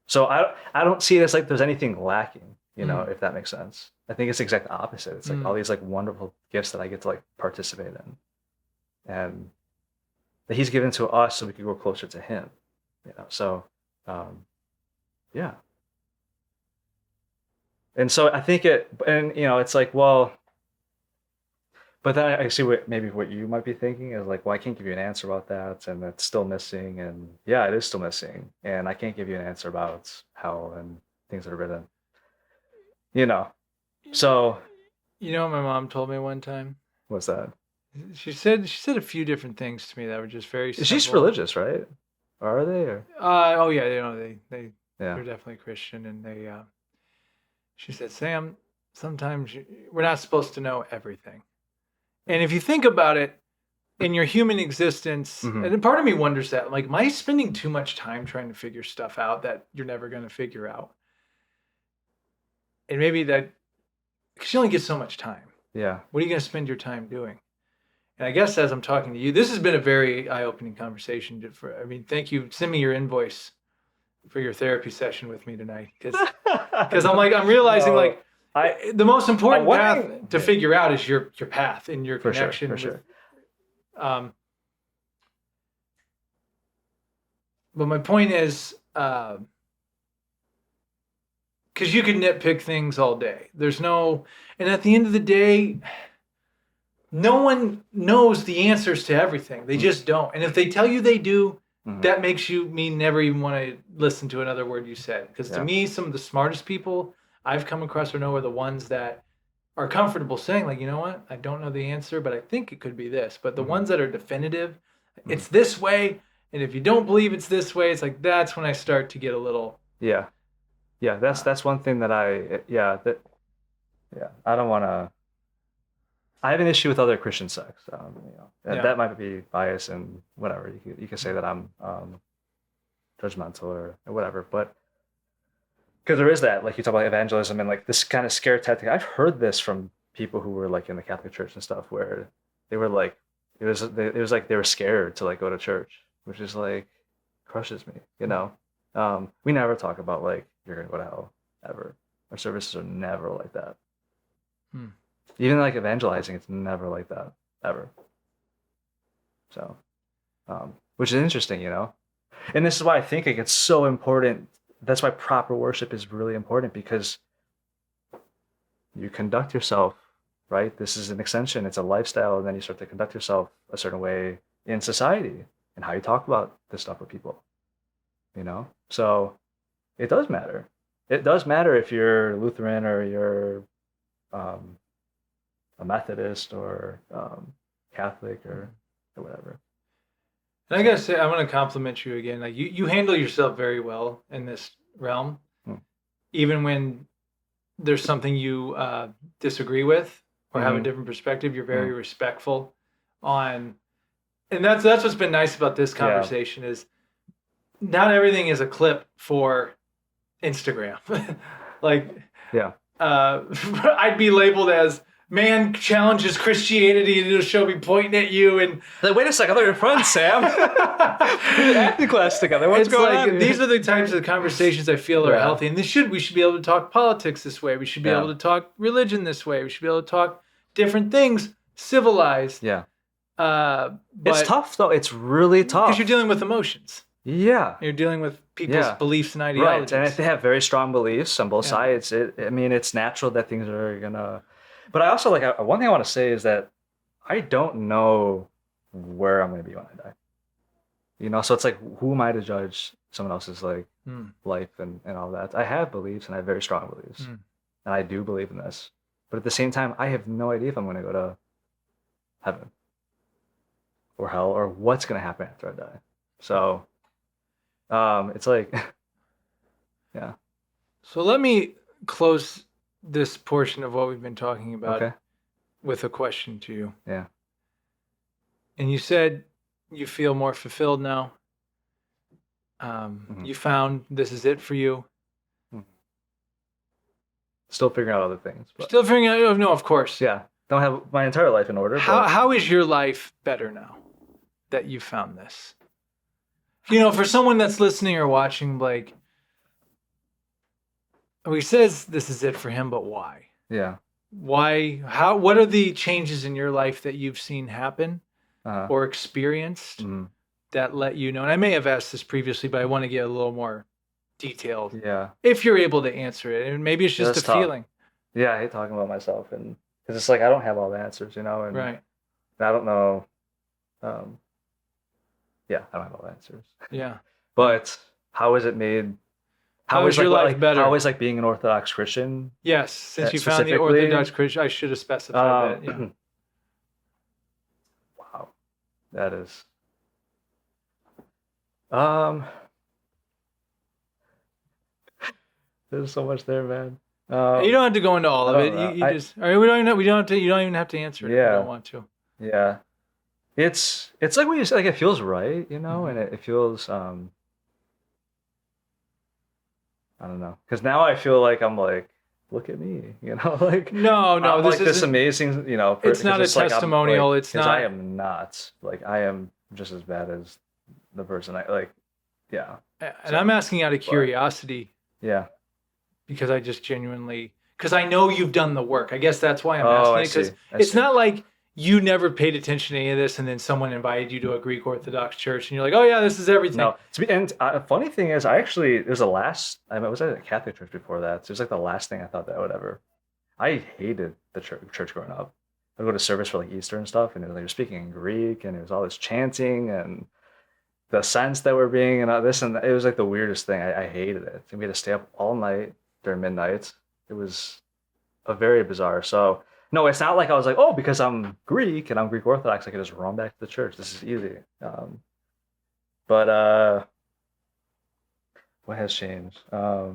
so I don't see it as like there's anything lacking, if that makes sense. I think it's the exact opposite. It's like all these like wonderful gifts that I get to like participate in. and that he's given to us so we can grow closer to him, so yeah. And so I think it's like, well, but then I see what you might be thinking is like, well, I can't give you an answer about that, and it's still missing, and yeah, it is still missing, and I can't give you an answer about hell and things that are written, so You know what my mom told me one time? what's that? She said a few different things to me that were just very simple. She's religious, right? Or are they? Or? Oh yeah, they're Yeah. definitely Christian, and she said, Sam, sometimes we're not supposed to know everything. And if you think about it, in your human existence, Mhm. and part of me wonders that, like, am I spending too much time trying to figure stuff out that you're never going to figure out? And maybe that, because you only get so much time. Yeah. What are you going to spend your time doing? And I guess as I'm talking to you, this has been a very eye-opening conversation. Thank you. Send me your invoice for your therapy session with me tonight, because I'm realizing the most important path to figure out is your path and your connection. For sure. But my point is, because you can nitpick things all day. And at the end of the day, no one knows the answers to everything. They just don't. And if they tell you they do, that makes me never even want to listen to another word you said. Because to me, some of the smartest people I've come across are the ones that are comfortable saying, like, you know what, I don't know the answer, but I think it could be this. But the ones that are definitive, it's this way. And if you don't believe it's this way, it's like, that's when I start to get a little. Yeah. Yeah. That's one thing that I don't want to. I have an issue with other Christian sects. That might be bias and whatever. You can say that I'm judgmental or whatever, but because there is that, like you talk about evangelism and like this kind of scare tactic. I've heard this from people who were like in the Catholic Church and stuff, where they were like, it was like they were scared to like go to church, which is like crushes me. We never talk about like you're gonna go to hell ever. Our services are never like that. Even like evangelizing, it's never like that ever. So, which is interesting, and this is why I think like, it's so important. That's why proper worship is really important, because you conduct yourself, right? This is an extension. It's a lifestyle. And then you start to conduct yourself a certain way in society and how you talk about this stuff with people, So it does matter. It does matter if you're Lutheran or you're a Methodist or Catholic or whatever. And I gotta say, I want to compliment you again. Like you handle yourself very well in this realm, even when there's something you disagree with or have a different perspective. You're very respectful and that's what's been nice about this conversation is not everything is a clip for Instagram. I'd be labeled as man challenges Christianity and it'll show me pointing at you and like, wait a second, I thought we were friends, Sam. We're in acting class together. What's going on? These are the types of conversations I feel are healthy, and we should be able to talk politics this way. We should be able to talk religion this way. We should be able to talk different things, civilized. Yeah. But it's tough though. It's really tough because you're dealing with emotions. Yeah. You're dealing with people's beliefs and ideologies. Right. And if they have very strong beliefs on both sides, it's natural that things are gonna. But I also one thing I want to say is that I don't know where I'm going to be when I die. So it's like, who am I to judge someone else's life and all that? I have beliefs and I have very strong beliefs, and I do believe in this. But at the same time, I have no idea if I'm going to go to heaven or hell or what's going to happen after I die. So, it's like, yeah. So let me close this portion of what we've been talking about with a question to you. Yeah. And you said you feel more fulfilled now. You found this is it for you. Still figuring out other things. But still figuring out. No, of course. Yeah. Don't have my entire life in order. How is your life better now that you found this? For someone that's listening or watching, like, he says this is it for him, but why? Yeah. Why? What are the changes in your life that you've seen happen or experienced Mm-hmm. that let you know? And I may have asked this previously, but I want to get a little more detailed. Yeah. If you're able to answer it, and maybe it's just That's a tough. feeling. Yeah, I hate talking about myself, and because it's like I don't have all the answers, and Right. I don't know. Yeah, I don't have all the answers. Yeah. But how is it made? How is your life better? How is like being an Orthodox Christian? Yes, since you found the specifically? Orthodox Christian, I should have specified that. Yeah. Wow, that is. Um, there's so much there, man. You don't have to go into all of it. You just. All right, we don't. We don't have to. You don't even have to answer it if you don't want to. Yeah, it's like when you say, like it feels right, and it feels I don't know, because now I feel like I'm like, look at me, like no, I'm this like this amazing, it's not a testimonial. Like, it's not. I am not like I am just as bad as the person I like. Yeah. And I'm asking out of curiosity. Yeah. Because I just genuinely, because I know you've done the work. I guess that's why I'm asking it. Because it's not like you never paid attention to any of this, and then someone invited you to a Greek Orthodox church, and you're like, oh yeah, this is everything. No, and funny thing is, I was at a Catholic church before that. So it was like the last thing I thought that I would ever. I hated the church growing up. I'd go to service for like Easter and stuff, and it was like you're speaking in Greek, and it was all this chanting and the scents that were being and all this, and it was like the weirdest thing. I hated it. And we had to stay up all night during midnight. It was a very bizarre. So no, it's not like I was like, oh, because I'm Greek and I'm Greek Orthodox, I can just run back to the church. This is easy. But what has changed? I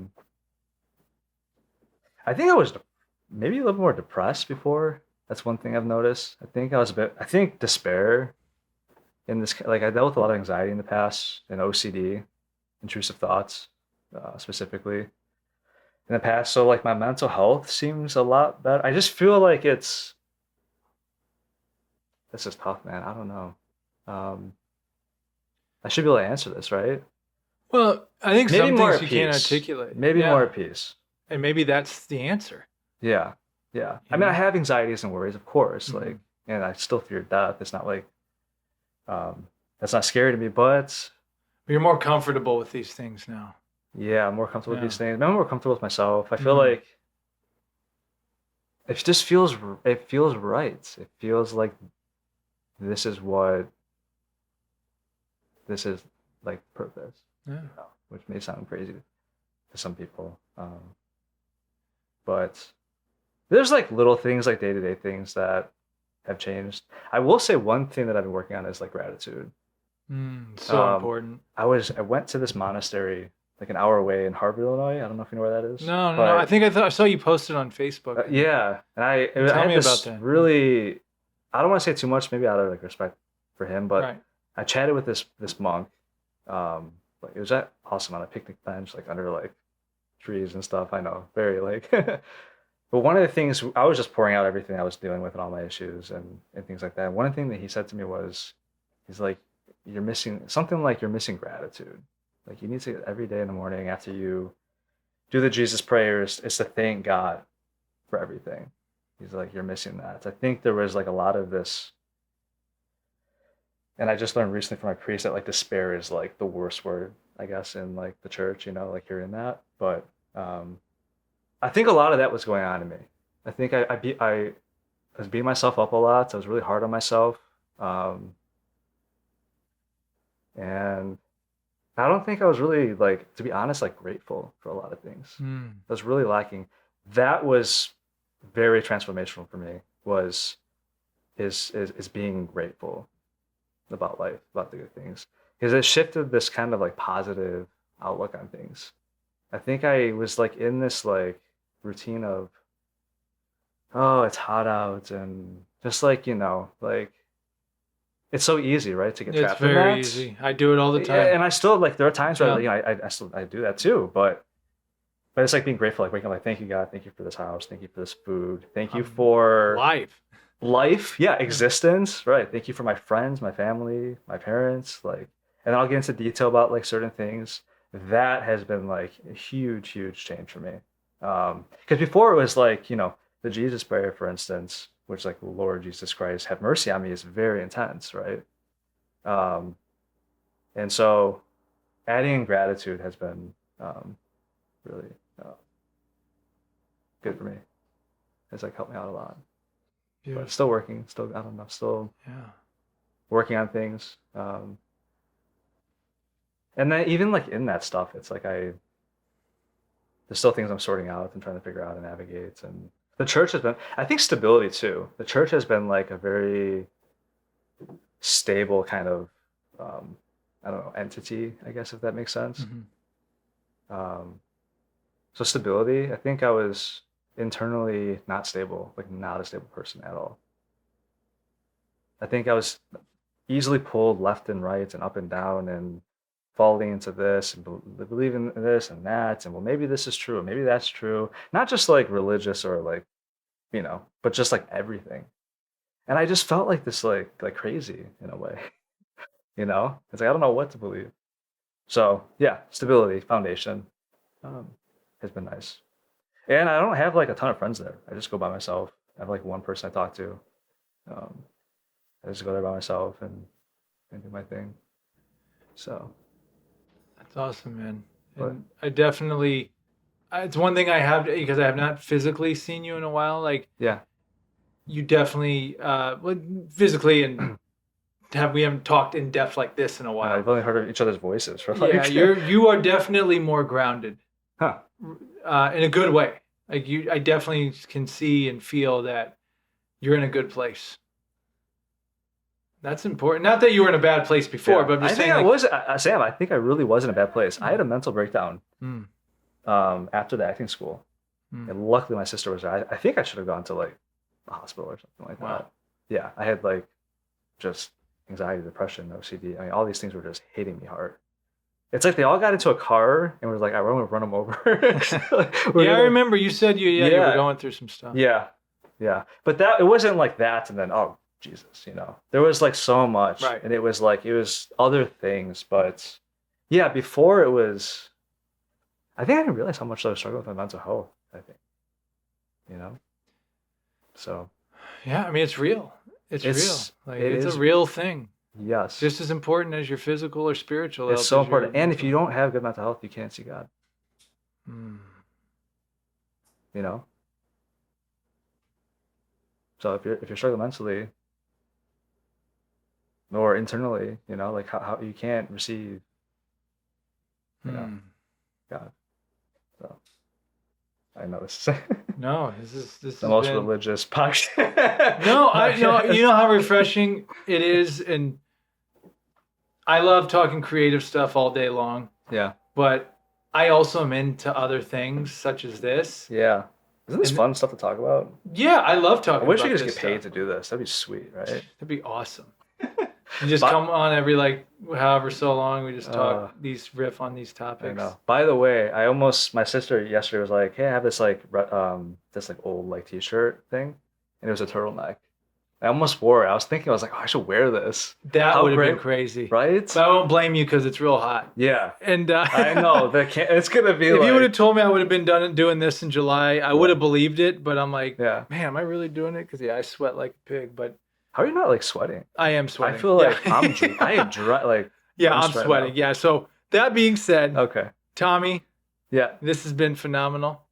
think I was maybe a little more depressed before. That's one thing I've noticed. I think despair in this, like I dealt with a lot of anxiety in the past, and OCD, intrusive thoughts, specifically in the past. So like my mental health seems a lot better. I just feel like this is tough, man. I don't know. I should be able to answer this, right? Well, I think maybe some more things you can't articulate. Maybe more at peace. And maybe that's the answer. Yeah. Yeah. I mean, I have anxieties and worries, of course, like, and I still fear death. It's not like, that's not scary to me, but you're more comfortable with these things now. Yeah, I'm more comfortable with these things. I'm more comfortable with myself. I feel like it just feels right. It feels like this is like purpose. Yeah. Which may sound crazy to some people. But there's like little things, like day-to-day things that have changed. I will say one thing that I've been working on is like gratitude. So important. I went to this monastery like an hour away in Harvard, Illinois. I don't know if you know where that is. No. I think I saw you posted on Facebook. Yeah, and I Tell me about that. Really, I don't want to say too much, maybe out of like respect for him, but right. I chatted with this monk. Like it was awesome on a picnic bench, like under like trees and stuff. I know, very like. But one of the things, I was just pouring out everything I was dealing with and all my issues and things like that. And one thing that he said to me was, he's like, you're missing gratitude. Like you need to, every day in the morning after you do the Jesus prayers, it's to thank God for everything. He's like, you're missing that. I think there was like a lot of this, and I just learned recently from my priest that like despair is like the worst word, I guess, in like the church, like hearing that. But I think a lot of that was going on in me. I think I was beating myself up a lot. I was really hard on myself. And I don't think I was really, like, to be honest, like grateful for a lot of things. I was really lacking. That was very transformational for me, is being grateful about life, about the good things. Because it shifted this kind of like positive outlook on things. I think I was like in this like routine of, oh, it's hot out, and just like, like it's so easy, right, to get trapped in that. It's very easy. I do it all the time. Yeah, and I still like there are times where I do that too, but it's like being grateful, like waking up like, thank you God, thank you for this house, thank you for this food, thank you for life, yeah, existence, right? Thank you for my friends, my family, my parents, like, and I'll get into detail about like certain things. That has been like a huge change for me. Because before it was like, the Jesus prayer, for instance, which like, Lord Jesus Christ, have mercy on me, is very intense, right? And so adding gratitude has been really good for me. It's like helped me out a lot. Beautiful. But still working, still, I don't know, still Yeah. working on things. And then even like in that stuff, it's like there's still things I'm sorting out and trying to figure out and navigate. And the church has been, I think, stability too. The church has been like a very stable kind of, I don't know, entity, I guess, if that makes sense. Mm-hmm. So stability, I think I was internally not stable, like not a stable person at all. I think I was easily pulled left and right and up and down and falling into this and believing in this and that, and well, maybe this is true, maybe that's true. Not just like religious or like, but just like everything. And I just felt like this, like crazy in a way. It's like I don't know what to believe. So yeah, stability, foundation, has been nice. And I don't have like a ton of friends there. I just go by myself. I have like one person I talk to. I just go there by myself and do my thing. So That's awesome, man. But- And I definitely, it's one thing I have, because I have not physically seen you in a while. Like, yeah, you definitely, physically, and we haven't talked in depth like this in a while. I've only heard of each other's voices for like. Yeah, you are definitely more grounded, Huh. In a good way. Like I definitely can see and feel that you're in a good place. That's important. Not that you were in a bad place before, but I'm just saying. Sam, I think I really was in a bad place. I had a mental breakdown after the acting school. And luckily my sister was there. I think I should have gone to like a hospital or something like that. Yeah, I had like just anxiety, depression, OCD. I mean, all these things were just hitting me hard. It's like they all got into a car and was like, I want to run them over. I remember you said you were going through some stuff. Yeah. But it wasn't like that and then, oh, Jesus, There was like so much. Right. And it was other things. But yeah, before it was, I think I didn't realize how much I was struggling with my mental health, I think. So. Yeah, I mean, it's real. It's real. Like, it's a real thing. Yes. Just as important as your physical or spiritual health. It's so important. And if you don't have good mental health, you can't see God. So if you're struggling mentally or internally, like how you can't receive, God. So I know this. No, this is the most religious podcast. No, I know. You know how refreshing it is, and I love talking creative stuff all day long. Yeah. But I also am into other things such as this. Yeah. Isn't this fun stuff to talk about? Yeah, I love talking about this. I wish we could just get paid to do this. That'd be sweet, right? That'd be awesome. You just come on every however so long, we just talk riff on these topics. I know. By the way, my sister yesterday was like, hey, I have this old t-shirt thing, and it was a turtleneck. I almost wore it. I was like, oh, I should wear this. That would have been crazy. Right? But I won't blame you because it's real hot. Yeah. And I know. It's going to be if you would have told me I would have been doing this in July, I would have believed it. But I'm like, man, am I really doing it? Because, I sweat like a pig. But how are you not sweating? I am sweating. I feel like I am dry. I'm sweating. Yeah. So that being said, okay, Tommy. Yeah. This has been phenomenal.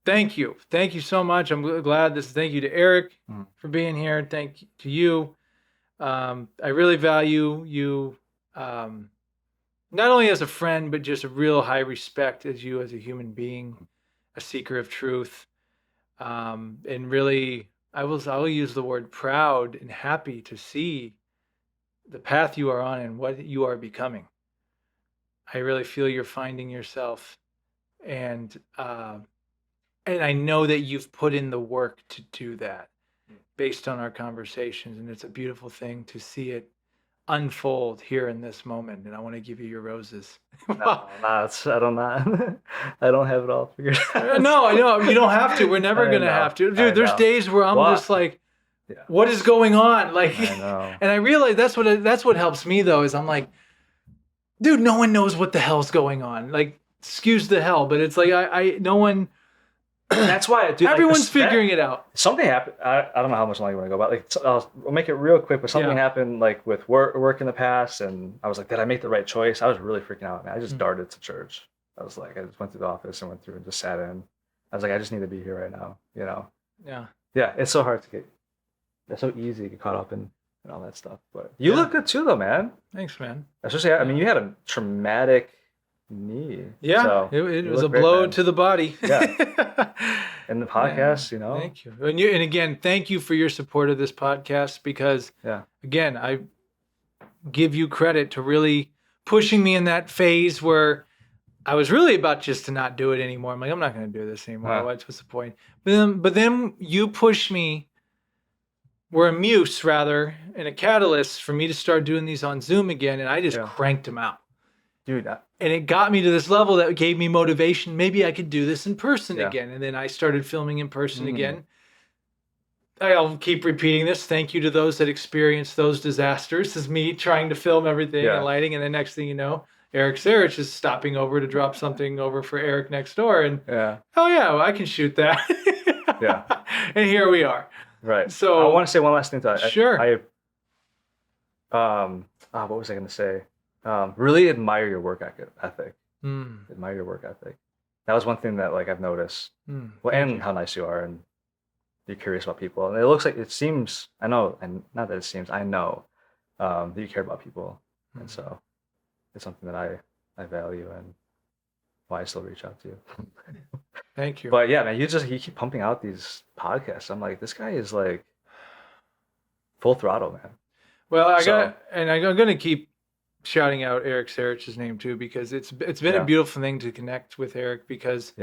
Thank you. Thank you so much. I'm glad thank you to Eric for being here. Thank you to you. I really value you, not only as a friend, but just a real high respect as you as a human being, a seeker of truth. And really, I will use the word proud and happy to see the path you are on and what you are becoming. I really feel you're finding yourself, and I know that you've put in the work to do that based on our conversations, and it's a beautiful thing to see it unfold here in this moment, and I want to give you your roses. No, I don't have it all figured out. No, I know. You don't have to. We're never going to have to. Dude, there's days where I'm just like, what is going on? Like, I know. And I realize that's what helps me, though, is I'm like, dude, no one knows what the hell's going on. Like, excuse the hell, but it's like, no one That's why I do. Everyone's figuring it out. Something happened. I don't know how much longer you want to go, but like I'll make it real quick. But something happened like with work in the past, and I was like, did I make the right choice? I was really freaking out, man. I just darted to church. I was like, I just went through the office and went through and just sat in. I was like, I just need to be here right now. You know. Yeah. Yeah, it's so hard to get. It's so easy to get caught up in and all that stuff. But you look good too, though, man. Thanks, man. Especially, I mean, you had a traumatic knee. Yeah, so it was a blow to the body. Yeah. And the podcast, you know. Thank you. And again, thank you for your support of this podcast because, again, I give you credit to really pushing me in that phase where I was really about just to not do it anymore. I'm like, I'm not going to do this anymore. What's the point? But then you pushed me, were a muse rather, and a catalyst for me to start doing these on Zoom again. And I just cranked them out. Dude, and it got me to this level that gave me motivation. Maybe I could do this in person again. And then I started filming in person again. I'll keep repeating this. Thank you to those that experienced those disasters. This is me trying to film everything and lighting. And the next thing you know, Eric Sarich is stopping over to drop something over for Eric next door. And well, I can shoot that. And here we are. Right. So I want to say one last thing to that. Sure. What was I going to say? Really admire your work ethic. Admire your work ethic. That was one thing that like I've noticed. Well, and how nice you are, and you're curious about people. And it seems. I know, and not that it seems. I know that you care about people, and so it's something that I value and why I still reach out to you. Thank you. But yeah, man, you keep pumping out these podcasts. I'm like, this guy is like full throttle, man. Well, I'm gonna keep shouting out Eric Sarich's name too, because it's been a beautiful thing to connect with Eric, because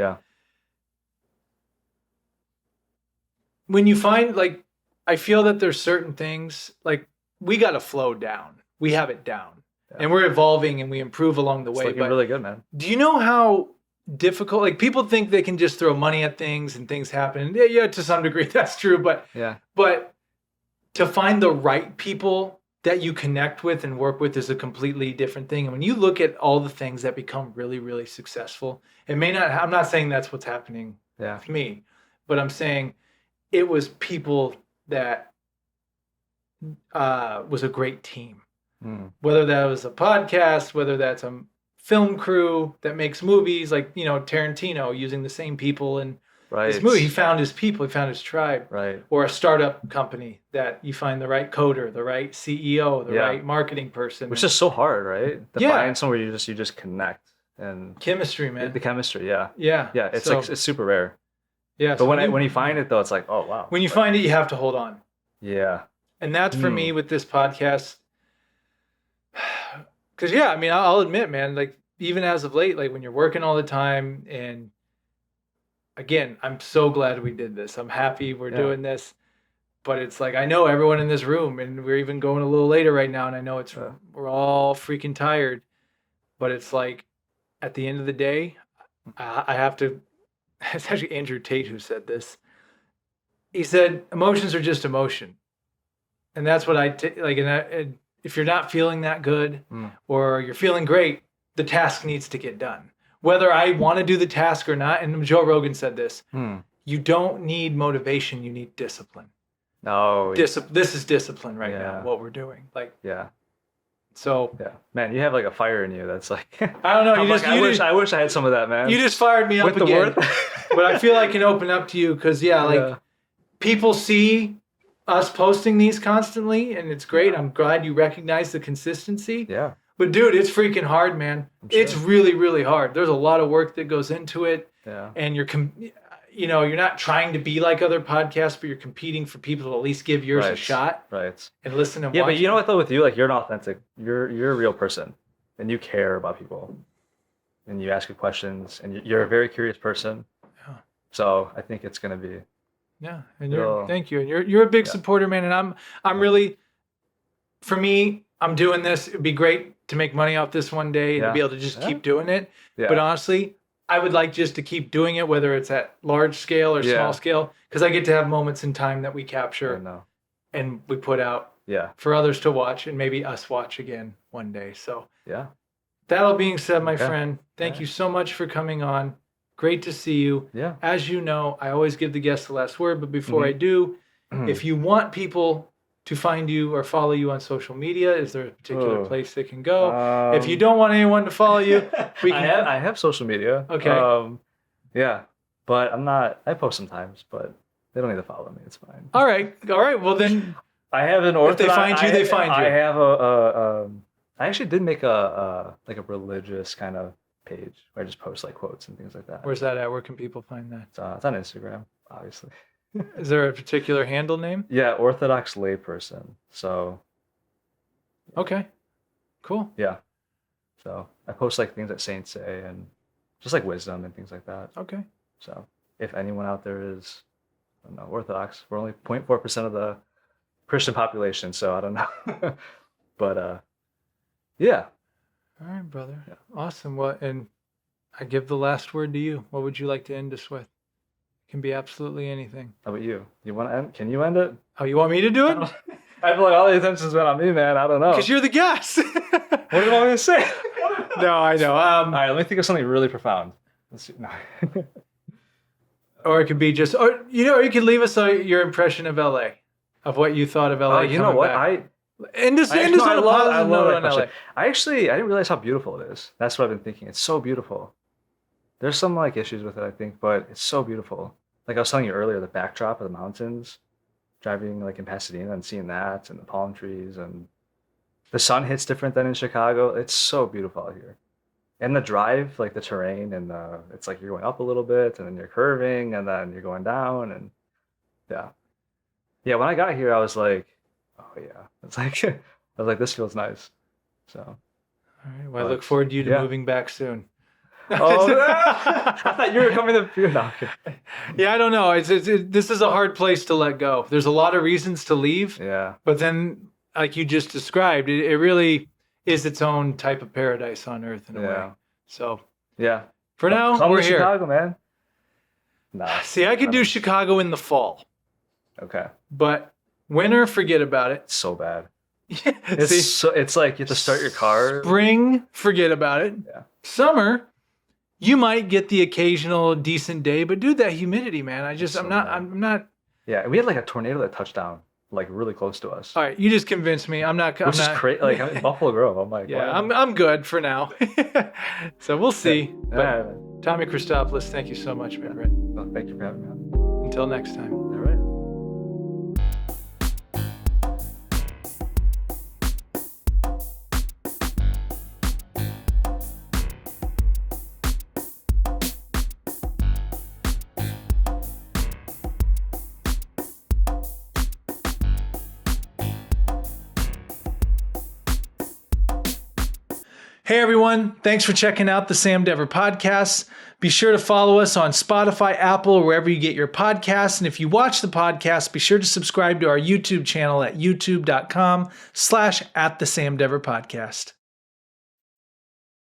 when you find, like, I feel that there's certain things, like, we got to flow down. We have it down and we're evolving and we improve along the way. It's looking really good, man. Do you know how difficult, like, people think they can just throw money at things and things happen. Yeah, to some degree that's true, but to find the right people that you connect with and work with is a completely different thing. And when you look at all the things that become really, really successful, I'm not saying that's what's happening with me, but I'm saying it was people that was a great team. Whether that was a podcast, whether that's a film crew that makes movies, like, you know, Tarantino using the same people and his movie. He found his people, he found his tribe. Right. Or a startup company that you find the right coder, the right CEO, the right marketing person. Which is so hard, right? To find somewhere you just connect and chemistry, man. The chemistry, yeah. It's it's super rare. Yeah. But when you find it though, it's like, oh wow. When you find it, you have to hold on. Yeah. And that's for me with this podcast. Because I mean, I'll admit, man, like, even as of late, like, when you're working all the time, and again, I'm so glad we did this. I'm happy we're doing this, but it's like, I know everyone in this room, and we're even going a little later right now, and I know we're all freaking tired, but it's like, at the end of the day, I have to, it's actually Andrew Tate who said this. He said, emotions are just emotion. And that's what and if you're not feeling that good or you're feeling great, the task needs to get done. Whether I want to do the task or not, and Joe Rogan said this, you don't need motivation, you need discipline. No. This is discipline right now, what we're doing. Like, so. Yeah. Man, you have like a fire in you that's like, I don't know. I wish I had some of that, man. You just fired me up again. But I feel I can open up to you because, people see us posting these constantly, and it's great. I'm glad you recognize the consistency. Yeah. But dude, it's freaking hard, man. Sure. It's really, really hard. There's a lot of work that goes into it. Yeah. And you're not trying to be like other podcasts, but you're competing for people to at least give yours a shot. Right. And listen and watch. But you know what though, with you, like, you're an authentic, you're a real person, and you care about people, and you ask good questions, and you're a very curious person. Yeah. So I think it's gonna be. Yeah, and thank you, and you're a big supporter, man. And I'm really, for me, I'm doing this. It'd be great to make money off this one day and to be able to just keep doing it. Yeah. But honestly, I would like just to keep doing it, whether it's at large scale or small scale, because I get to have moments in time that we capture and we put out for others to watch, and maybe us watch again one day. So that all being said, my friend, thank you so much for coming on. Great to see you. Yeah. As you know, I always give the guest the last word, but before Mhm. I do, if you want people to find you or follow you on social media, is there a particular place they can go? If you don't want anyone to follow you, we can. I have social media. Okay. Yeah, but I'm not. I post sometimes, but they don't need to follow me. It's fine. All right. Well, then I have an if they orthodox. find you, they find you. I have a I actually did make a like a religious kind of page where I just post like quotes and things like that. Where's that at? Where can people find that? It's on Instagram, obviously. Is there a particular handle name? Yeah, Orthodox layperson. So Okay. Cool. yeah, so I post like things that saints say and just like wisdom and things like that. Okay. So if anyone out there is, I don't know, Orthodox, we're only 0.4% of the Christian population, so I don't know. But yeah. All right, brother. Yeah. Awesome. Well, and I give the last word to you. What would you like to end us with? It can be absolutely anything. How about you? You want to end? Can you end it? Oh, you want me to do it? I feel like all the attention's been on me, man. I don't know. Because you're the guest. What do you want me to say? No, I know. All right, let me think of something really profound. Let's see. No. Or it could be just, or you could leave us your impression of LA, of what you thought of LA. You know what? I love that LA. question. I didn't realize how beautiful it is. That's what I've been thinking. It's so beautiful. There's some like issues with it, I think, but it's so beautiful. Like I was telling you earlier, the backdrop of the mountains, driving like in Pasadena and seeing that and the palm trees and the sun hits different than in Chicago. It's so beautiful out here. And the drive, like the terrain and it's like you're going up a little bit and then you're curving and then you're going down and yeah. Yeah, when I got here, I was like, oh yeah. It's like, I was like, this feels nice. So. All right. Well, I look forward to you moving back soon. Oh, I thought you were coming to no, okay. Yeah, I don't know. This is a hard place to let go. There's a lot of reasons to leave. Yeah. But then, like you just described, it really is its own type of paradise on earth in a way. So yeah. For now, come we're to here. Chicago, man. Nah. See, I could do Chicago in the fall. Okay. But winter, forget about it. It's so bad. See, It's like you have to start your car. Spring, forget about it. Yeah. Summer, you might get the occasional decent day, but dude, that humidity, man. I'm not. Yeah, we had like a tornado that touched down like really close to us. All right, you just convinced me. I'm not. Which is crazy. Like I'm in Buffalo Grove. I'm like, yeah, wow. I'm good for now. So we'll see. Yeah. But Tommy Christopoulos, thank you so much, my friend. Well, thank you for having me on. Until next time. All right. Hey everyone, thanks for checking out the Sam Dever podcast. Be sure to follow us on Spotify, Apple, or wherever you get your podcasts. And if you watch the podcast, be sure to subscribe to our YouTube channel at youtube.com/@the Sam Dever podcast.